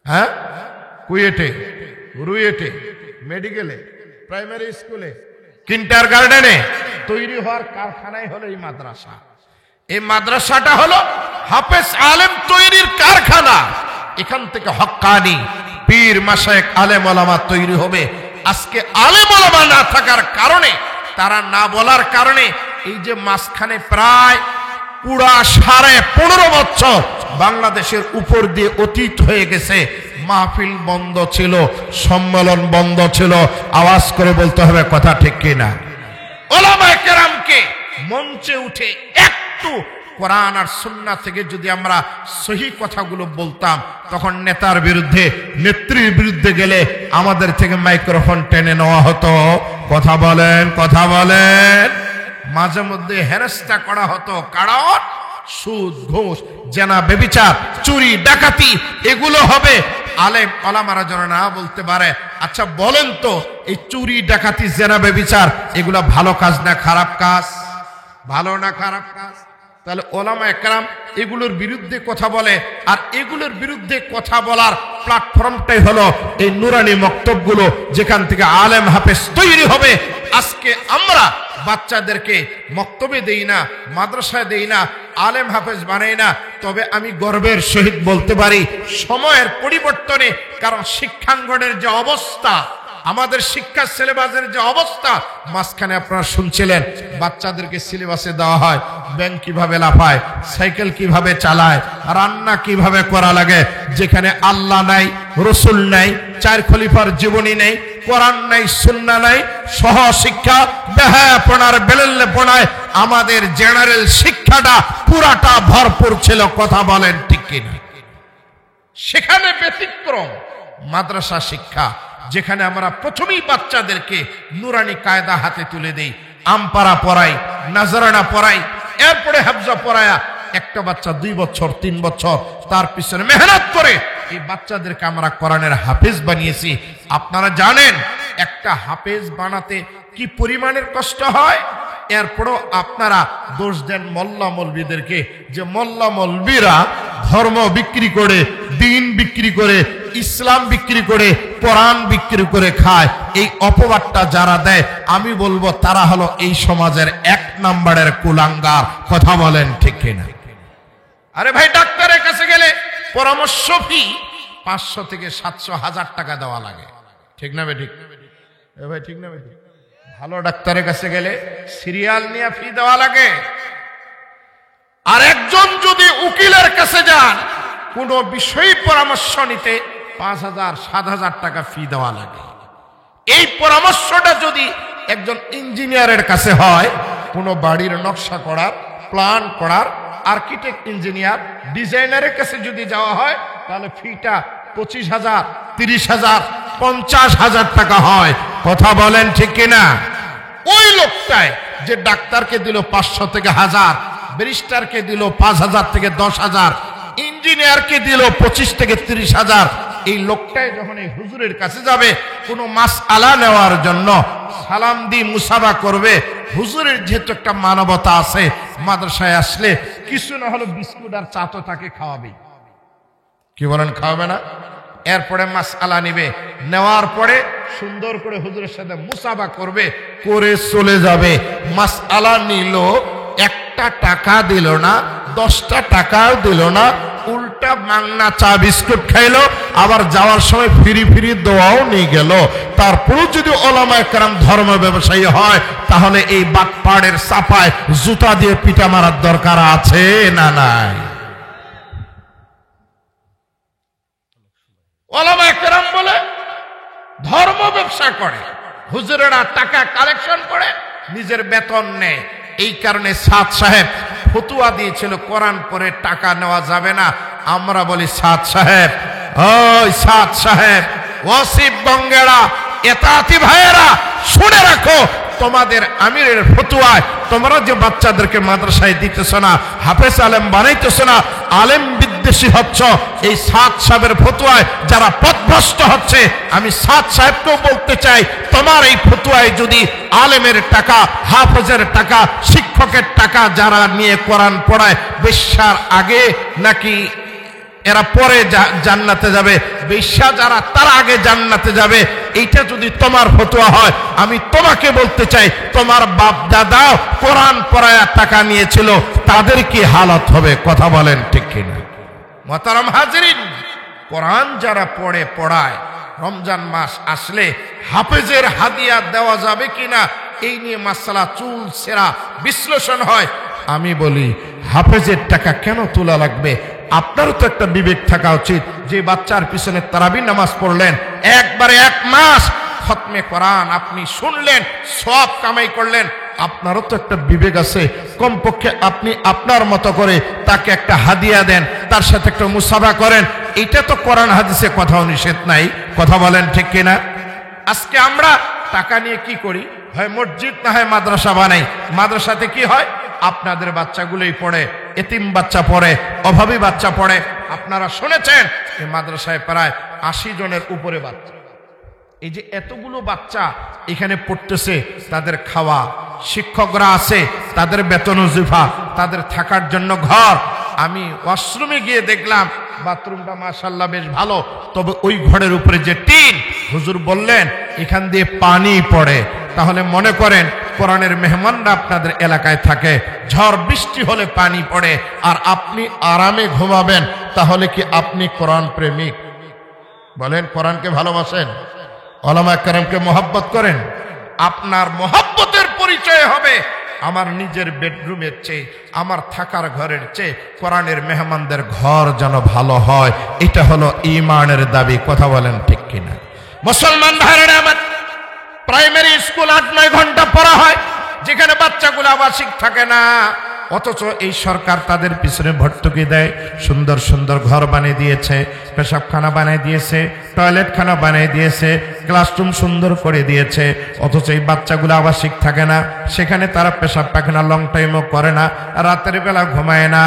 হ্যাঁ, কুয়েটে, রুয়েটে, মেডিকেলে, প্রাইমারি স্কুলে, কিন্ডারগার্টেনে তৈরি হওয়ার কারখানায় হলো এই মাদ্রাসা। এই মাদ্রাসাটা হলো হাফেজ আলেম তৈরির কারখানা। এখান থেকে হক্কানি পীর মাশায়েখ আলেম ওলামা তৈরি হবে। আজকে আলেম ওলামা না থাকার কারণে, তারা না বলার কারণে, এই যে মাঝখানে প্রায় পুরা 15.5 বছর বাংলাদেশের উপর দিয়ে অতীত হয়ে গেছে, মাহফিল বন্ধ ছিল, সম্মেলন বন্ধ ছিল। আওয়াজ করে বলতে হবে কথা ঠিক কিনা? ওলামায়ে কেরামকে মঞ্চে উঠে একটু কোরআন আর সুন্নাহ থেকে যদি আমরা সহি কথাগুলো বলতাম, তখন নেতার বিরুদ্ধে, নেত্রীর বিরুদ্ধে গেলে আমাদের থেকে মাইক্রোফোন টেনে নেওয়া হতো। কথা বলেন, কথা বলেন। মাঝে মধ্যে হেরেস্তা করা হতো, কারণ সুদ, ঘুষ, জেনা, ব্যভিচার, চুরি, ডাকাতি এগুলো হবে। আলেম ওলামারা যেন না বলতে পারে, আচ্ছা বলেন তো, এই চুরি, ডাকাতি, জেনা, ব্যভিচার এগুলো ভালো কাজ না খারাপ কাজ? ভালো না খারাপ কাজ? তাহলে ওলামায়ে কেরাম এগুলোর বিরুদ্ধে কথা বলে, আর এগুলোর বিরুদ্ধে কথা বলার প্ল্যাটফর্মটাই হলো এই নুরানি মক্তবগুলো, যেখান থেকে আলেম হাফেজ তৈরি হবে। আজকে আমরা বাচ্চাদেরকে মক্তবে দেই না, মাদ্রাসায় দেই না, আলেম হাফেজ বানাই না। তবে আমি গর্বের সহিত বলতে পারি, সময়ের পরিবর্তনে, কারণ শিক্ষাঙ্গনের যে অবস্থা, আমাদের শিক্ষা সিলেবাসের যে অবস্থা, মাঝখানে আপনারা শুনছিলেন বাচ্চাদেরকে সিলেবাসে দেওয়া হয় ব্যাংক কিভাবে লাফায়, সাইকেল কিভাবে চালায়, রান্না কিভাবে করা লাগে, যেখানে আল্লাহ নাই, রসুল নাই, 4 খলিফার জীবনী নেই, কোরআন নাই, সুন্নাহ নাই, সহ শিক্ষা বেহায়াপনার বেলেল্লেপনায় আমাদের জেনারেল শিক্ষাটা পুরাটা ভরপুর ছিল। কথা বলেন ঠিক কিনা? সেখানে ব্যতিক্রম মাদ্রাসা শিক্ষা, যেখানে আমরা প্রথমেই বাচ্চাদেরকে নুরানি কায়দা হাতে তুলে দেই, আমপারা পড়াই, নাজরানা পড়াই, এরপরে হাফজা পড়ায়া একটা বাচ্চা 2 বছর 3 বছর তার পিছনে মেহনত করে এই বাচ্চাদেরকে আমরা কোরআনের হাফেজ বানিয়েছি। আপনারা জানেন একটা হাফেজ বানাতে কি পরিমাণের কষ্ট হয়? এরপরও আপনারা দোষ দেন মোল্লা মৌলবীদেরকে, যে মোল্লা মৌলবীরা ধর্ম বিক্রি করে, দিন বিক্রি করে, ইসলাম বিক্রি করে, কোরআন বিক্রি করে খায়। এই অপবাদটা যারা দেয়, আমি বলবো তারা হলো এই সমাজের 1 নম্বরের কুলাঙ্গার। কথা বলেন ঠিক কিনা? আরে ভাই, ডাক্তারের কাছে গেলে পরামর্শ ফি 500 থেকে 700 1000 টাকা দেওয়া লাগে, ঠিক না বেঠিক? এ ভাই ঠিক না বেঠিক? ভালো ডাক্তারের কাছে গেলে সিরিয়াল নিয়ে ফি দেওয়া লাগে। আর একজন যদি উকিলের কাছে যান, কোনো বিষয়ে পরামর্শ নিতে 5,000 7,000 টাকা ফি দেওয়া লাগে। এই পরামর্শটা যদি একজন ইঞ্জিনিয়ারের কাছে হয়, কোনো বাড়ির নকশা করার, প্ল্যান করার, আর্কিটেক্ট, ইঞ্জিনিয়ার, ডিজাইনারের কাছে যদি যাওয়া হয়, তাহলে ফিটা 25,000 30,000 50,000 টাকা হয়। কথা বলেন ঠিক কিনা? ওই লোকটায় যে ডাক্তারকে দিল 500 থেকে 1000, ব্যারিস্টারকে দিল 5,000 থেকে 10,000, ইঞ্জিনিয়ারকে দিল 25 থেকে 30,000, এই লোকটাই যখন এই হুজুরের কাছে যাবে কোনো মাসআলা নেওয়ার জন্য, সালাম দিয়ে মুসাফা করবে, হুজুরের যেহেতু একটা মানবতা আছে, মাদ্রাসায় আসলে কিছু না হলে বিস্কুট আর চা তো তাকে খাওয়াবে। কি বলেন, খাওয়াবে না? এরপরে মাসআলা নিবে, নেওয়ার পরে সুন্দর করে হুজুরের সাথে মুসাফা করবে, করে চলে যাবে। মাসআলা নিল, একটা টাকা দিল না, 10টা টাকাও দিল না, উল্টা মাংনা চা বিস্কুট খাইলো, আবার যাওয়ার সময় ফিরি ফিরি দোয়াও নিয়ে গেল। তারপরেও যদি ওলামায়ে কেরাম ধর্ম ব্যবসায়ী হয়, তাহলে এই বাটপাড়ের চাপায় জুতা দিয়ে পিটা মারার দরকার আছে না নাই? ওলামায়ে কেরাম বলে ধর্ম ব্যবসা করে, হুজুরেরা টাকা কালেকশন করে নিজের বেতন নেয়। এই কারণে সাদ সাহেব ফতুয়া দিয়েছিল কোরআন পড়ে টাকা নেওয়া যাবে না। আমরা বলি সাদ সাহেব, ওই সাদ সাহেব, ওয়াসিফ গঙ্গেরা, এতাতি ভাইয়েরা, শুনে রাখো, তোমাদের আমিরের ফতুয়ায় তোমরা যে বাচ্চাদেরকে মাদ্রাসায় দিতেছ না, হাফেজ আলেম বানাইতেছ না, আলেম বিদ্বেষী হচ্ছ, এই সাদ সাহেবের ফতুয়ায় যারা পথভ্রষ্ট হচ্ছে, আমি সাদ সাহেবকেও বলতে চাই, তোমার এই ফতুয়ায় যদি আলেমের টাকা, হাফেজের টাকা, শিক্ষকের টাকা যারা নিয়ে কোরআন পড়ায়, বেশ্যার আগে নাকি এরা পরে জান্নাতে যাবে, বেশ্যা যারা তার আগে জান্নাতে যাবে, এইটা যদি তোমার ফতোয়া হয়, আমি তোমাকে বলতে চাই, তোমার বাপ দাদাও কোরআন পড়ায়া টাকা নিয়েছিল, তাদের কি হালত হবে? কথা বলেন ঠিক কিনা? মুহতারাম হাজিরিন, কোরআন যারা পড়ে পড়ায়, রমজান মাস আসলে হাফেজের হাদিয়া দেওয়া যাবে কিনা এই নিয়ে মাসআলা চুল সেরা বিশ্লেষণ হয়। আমি বলি, হাফেজের টাকা কেন তোলা লাগবে? আপনারও তো একটা বিবেক থাকা উচিত। যে বাচ্চার পিছনে তারাবি নামাজ পড়লেন, একবারে 1 মাস খতমে কোরআন আপনি শুনলেন, সওয়াব কামাই করলেন, আপনারও তো একটা বিবেক আছে। কমপক্ষে আপনি আপনার মতো করে তাকে একটা হাদিয়া দেন, তার সাথে একটা মুসাফা করেন। এটা তো কোরআন হাদিসে কোথাও নিষেধ নাই। কথা বলেন ঠিক কিনা? আজকে আমরা টাকা নিয়ে কি করি? হয় মসজিদ না হয় মাদ্রাসা বানাই। মাদ্রাসাতে কি হয়? আপনাদের বাচ্চাগুলোই পড়ে, এতিম বাচ্চা পড়ে, অভাবী বাচ্চা পড়ে। আপনারা শুনেছেন এই মাদ্রাসায় প্রায় 80 জনের উপরে বাচ্চা। এই যে এতগুলো বাচ্চা এখানে পড়তেছে, তাদের খাওয়া, শিক্ষকরা আছে, তাদের বেতন ওজিফা, তাদের থাকার জন্য ঘর। আমি ওয়াশরুমে গিয়ে দেখলাম বাথরুমটা মাশাআল্লাহ বেশ ভালো, তবে ওই ঘরের উপরে যে টিন, হুজুর বললেন এখান দিয়ে পানি পড়ে। তাহলে মনে করেন কোরআনের মেহমানরা আপনাদের এলাকায় থাকে, ঝড় বৃষ্টি হলে পানি পড়ে, আর আপনি আরামে ঘুমাবেন, তাহলে কি আপনি কোরআন প্রেমিক? বলেন, কোরআনকে ভালোবাসেন? উলামায়ে কেরামকে মহব্বত করেন? আপনার মহব্বতের পরিচয় হবে আমার নিজের বেডরুমের চেয়ে, আমার থাকার ঘরের চেয়ে কোরআনের মেহমানদের ঘর যেন ভালো হয়। এটা হলো ঈমানের দাবি। কথা বলেন ঠিক কিনা? মুসলমান ভাইরা আমার, প্রাইমারি স্কুল 8-9 ঘন্টা পড়া হয়, যেখানে বাচ্চাগুলো আবাসিক থাকে না, অথচ এই সরকার তাদের পিছনে ভর্তুকি দেয়। সুন্দর সুন্দর ঘর বানিয়ে দিয়েছে, পেশাবখানা বানিয়ে দিয়েছে, টয়লেটখানা বানিয়ে দিয়েছে, ক্লাসরুম সুন্দর করে দিয়েছে, অথচ এই বাচ্চাগুলো আবাসিক থাকে না, সেখানে তারা পেশাব পায়খানা লং টাইমও করে না, রাতের বেলা ঘুমায় না।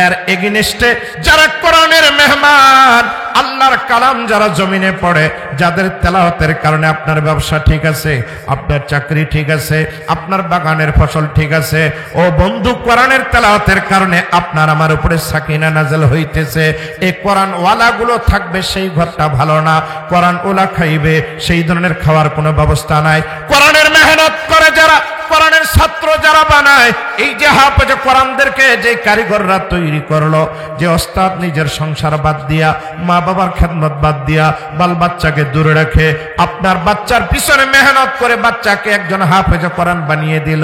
এর এগেইনস্টে যারা কোরআনের মেহমান, আল্লাহর কালাম যারা জমিনে পড়ে, যাদের তেলাওয়াতের কারণে আপনার ব্যবসা ঠিক আছে, আপনার চাকরি ঠিক আছে, আপনার বাগানের ফসল ঠিক আছে, ও বন্ধু, কোরআনের তেলাওয়াতের কারণে আপনার আমার উপরে সাকিনা নাযিল হইতেছে। এই কোরআন ওয়ালাগুলো থাকবে সেই ঘরটা ভালো না, কোরআন ওলা খাইবে সেই ধরনের খাওয়ার কোনো ব্যবস্থা নাই। কোরআনের মেহনত করে যারা, কোরআনের ছাত্র যারা বানায়, এই যে হাফেজে কোরআনদেরকে যে কারিগররা তৈরি করলো, যে ওস্তাদ নিজের সংসার বাদ দিয়া, মা বাবার খেদমত বাদ দিয়া, বাল বাচ্চাকে দূরে রেখে আপনার বাচ্চার পিছনে মেহনত করে বাচ্চাকে একজন হাফেজে কোরআন বানিয়ে দিল,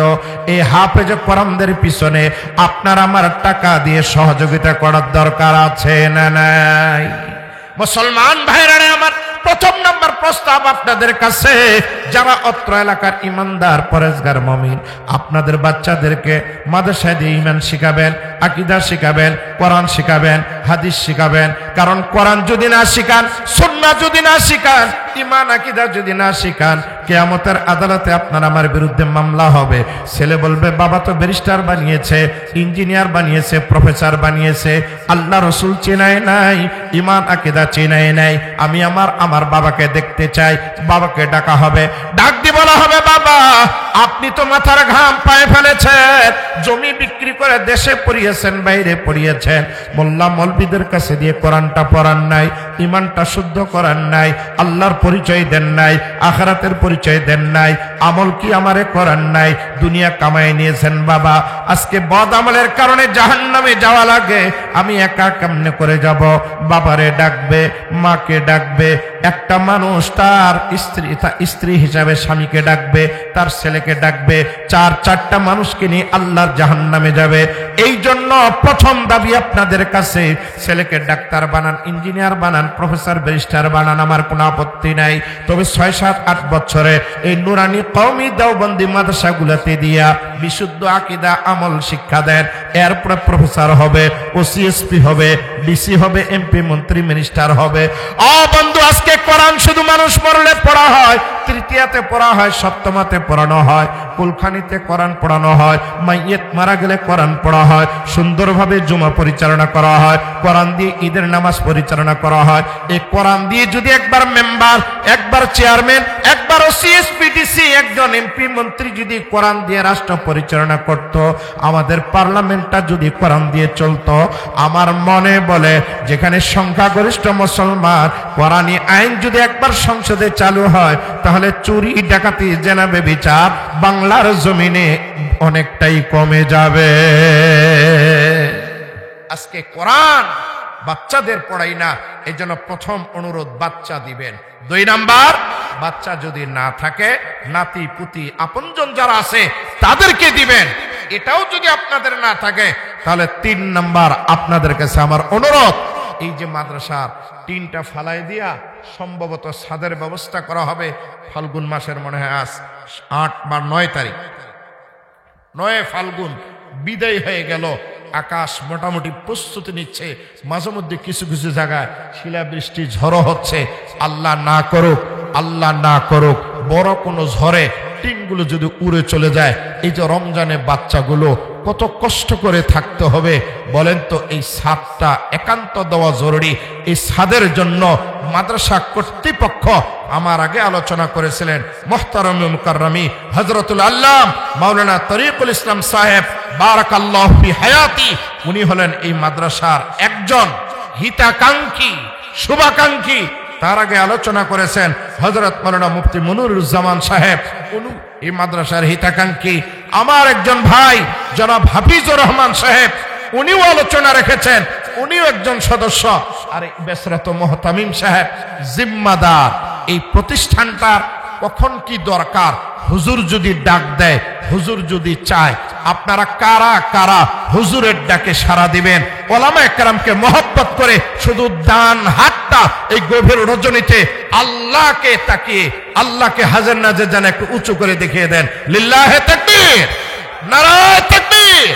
এই হাফেজে কোরআনদের পিছনে আপনার আমার টাকা দিয়ে সহযোগিতা করার দরকার আছে না নাই? মুসলমান ভাইরা আমার, প্রথম নাম্বার প্রস্তাব আপনাদের কাছে, যারা অত্র এলাকার ইমানদার পরেজগার মুমিন, আপনাদের বাচ্চাদেরকে মাদ্রাসায় দিয়ে ঈমান শিখাবেন, আকীদা শিখাবেন, কোরআন শিখাবেন, হাদিস শিখাবেন। কারণ কোরআন যদি না শিখান, সুন্নাহ যদি না শিখান, ঈমান আকীদা যদি না শিখান, কিয়ামতের আদালতে আপনার আমার বিরুদ্ধে মামলা হবে। ছেলে বলবে বাবা তো ব্যারিস্টার বানিয়েছে, ইঞ্জিনিয়ার বানিয়েছে, প্রফেসর বানিয়েছে, আল্লাহ রসুল চেনায় নাই, ঈমান আকীদা চেনায় নাই, আমি আমার বাবাকে দেখতে চাই। বাবাকে ডাকা হবে, ডাক দিয়ে বলা হবে, বাবা আপনি তো মাথার ঘাম পায়ে ফেলেছেন, জমি বিক্রি করে দেশে পড়িয়েছেন, বাইরে পড়িয়েছেন, মোল্লা মৌলবীদের কাছে দিয়ে কোরআনটা পড়ান নাই, ঈমানটা শুদ্ধ করান নাই, আল্লাহর পরিচয় দেন নাই, আখিরাতের পরিচয় দেন নাই, আমল কি আমারে করান নাই, দুনিয়া কামাই নিয়েছেন বাবা। আজকে বদ আমলের কারণে জাহান্নামে যাওয়া লাগে, আমি একা কেমনে করে যাব? বাবারে ডাকবে, মাকে ডাকবে, একটা মানুষ তার স্ত্রী হিসাবে স্বামীকে ডাকবে, তার ছেলেকে ডাকবে, চারটা মানুষকে নিয়ে আল্লাহর জাহান্নামে যাবে। এই জন্য প্রথম দাবি আপনাদের কাছে, ছেলেকে ডাক্তার বানান, ইঞ্জিনিয়ার বানান, প্রফেসর ব্যারিস্টার বানান, আমার কোনো আপত্তি নাই। তবে 6, 7, 8 বছরে এই নুরানি কওমি দেওবন্দি মাদ্রাসাগুলোতে দিয়া বিশুদ্ধ আকীদা আমল শিক্ষা দেন। এরপরে প্রফেসর হবে, ওসিএসপি হবে, ডিসি হবে, এমপি মন্ত্রী মিনিস্টার হবে। বন্ধু, আজকে কোরআন শুধু মানুষ মরলে পড়া হয়, তৃতীয়াতে পড়া হয়, সপ্তমাতে পড়ানো হয়, কুলখানিতে কোরআন পড়ানো হয়, মাইয়েত মারা গেলে কোরআন পড়া হয়, সুন্দরভাবে জুমা পরিচালনা করা হয়, কোরআন দিয়ে ঈদের নামাজ পরিচালনা করা হয়। এই কোরআন দিয়ে যদি একবার মেম্বার, একবার চেয়ারম্যান, একবার সিএসপিডিসি, একজন এমপি মন্ত্রী যদি কোরআন দিয়ে রাষ্ট্র পরিচালনা করত, আমাদের পার্লামেন্টটা যদি কোরআন দিয়ে চলতো, আমার মনে বলে যেখানে সংখ্যাগরিষ্ঠ মুসলমান, কোরআনী আইন যদি একবার সংসদে চালু হয়, তাহলে চুরি, ডাকাতি, জেনা, ব্যভিচার বাংলার জমিনে অনেকটাই কমে যাবে। আজকে কোরআন বাচ্চাদের পড়াই না, এই জন্য প্রথম অনুরোধ বাচ্চা দিবেন। 2 নাম্বার, বাচ্চা যদি না থাকে, নাতি পুতি আপনজন যারা আছে তাদেরকে দিবেন। এটাও যদি আপনাদের না থাকে, তাহলে 3 নাম্বার আপনাদের কাছে আমার অনুরোধ, এই যে মাদ্রাসার টিনটা ফালাই দিয়া সম্ভবত ছাদের ব্যবস্থা করা হবে ফাল্গুন মাসের, মনে হয় আজ 8 বা 9 তারিখ, 9 ফাল্গুন বিদায় হয়ে গেল। আকাশ মোটামুটি প্রস্তুতি নিচ্ছে, মাঝে মধ্যে কিছু কিছু জায়গায় শিলাবৃষ্টি, ঝড়ো হচ্ছে। আল্লাহ না করুক বড় কোনো ঝড়ে টিনগুলো যদি উড়ে চলে যায়, এই যে রমজানে বাচ্চাগুলো কত কষ্ট করে থাকতে হবে বলেন তো। এই ছাদটা একান্ত দেওয়া জরুরি। এই ছাদের জন্য মাদ্রাসা কর্তৃপক্ষ আমার আগে আলোচনা করেছিলেন মুহতারাম মুকাররমি হযরতুল আল্লাম মাওলানা তরিকুল ইসলাম সাহেব বারাকাল্লাহু ফি হায়াতি। উনি হলেন এই মাদ্রাসার একজন হিতাকাঙ্ক্ষী, শুভাকাঙ্ক্ষী। তার আগে আলোচনা করেছেন হযরত মাওলানা মুফতি মনিরুজ্জামান সাহেব, উনি এই মাদ্রাসার হিতাকাঙ্ক্ষী। আমার একজন ভাই জনাব হাফিজুর রহমান সাহেব, উনিও আলোচনা রেখেছেন, উনিও একজন সদস্য। আর বেসরাত মুহতামিম সাহেব জিম্মাদার। এই প্রতিষ্ঠানটার কখন কি দরকার, হুজুর যদি ডাক দেয়, হুজুর যদি চায়, আপনারা কারা কারা হুজুরের ডাকে সাড়া দিবেন? ওলামায়ে কেরামকে মহব্বত করে শুধু ডান হাতটা এই গভীর রজনীতে আল্লাহকে তাকিয়ে, আল্লাহকে হাজার নাজের জানে একটু উঁচু করে দেখিয়ে দেন, লিল্লাহে তাকবীর, নারায়ে তাকবীর।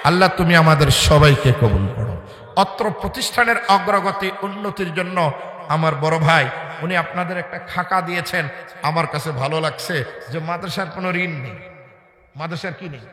আল্লাহ তুমি আমাদের সবাইকে কবুল করো। অত্র প্রতিষ্ঠানের অগ্রগতি উন্নতির জন্য আমার বড় ভাই উনি আপনাদের একটা খাকা দিয়েছেন, আমার কাছে ভালো লাগছে যে মাদ্রাসার কোনো ঋণ নেই। মাদ্রাসার কি নেই?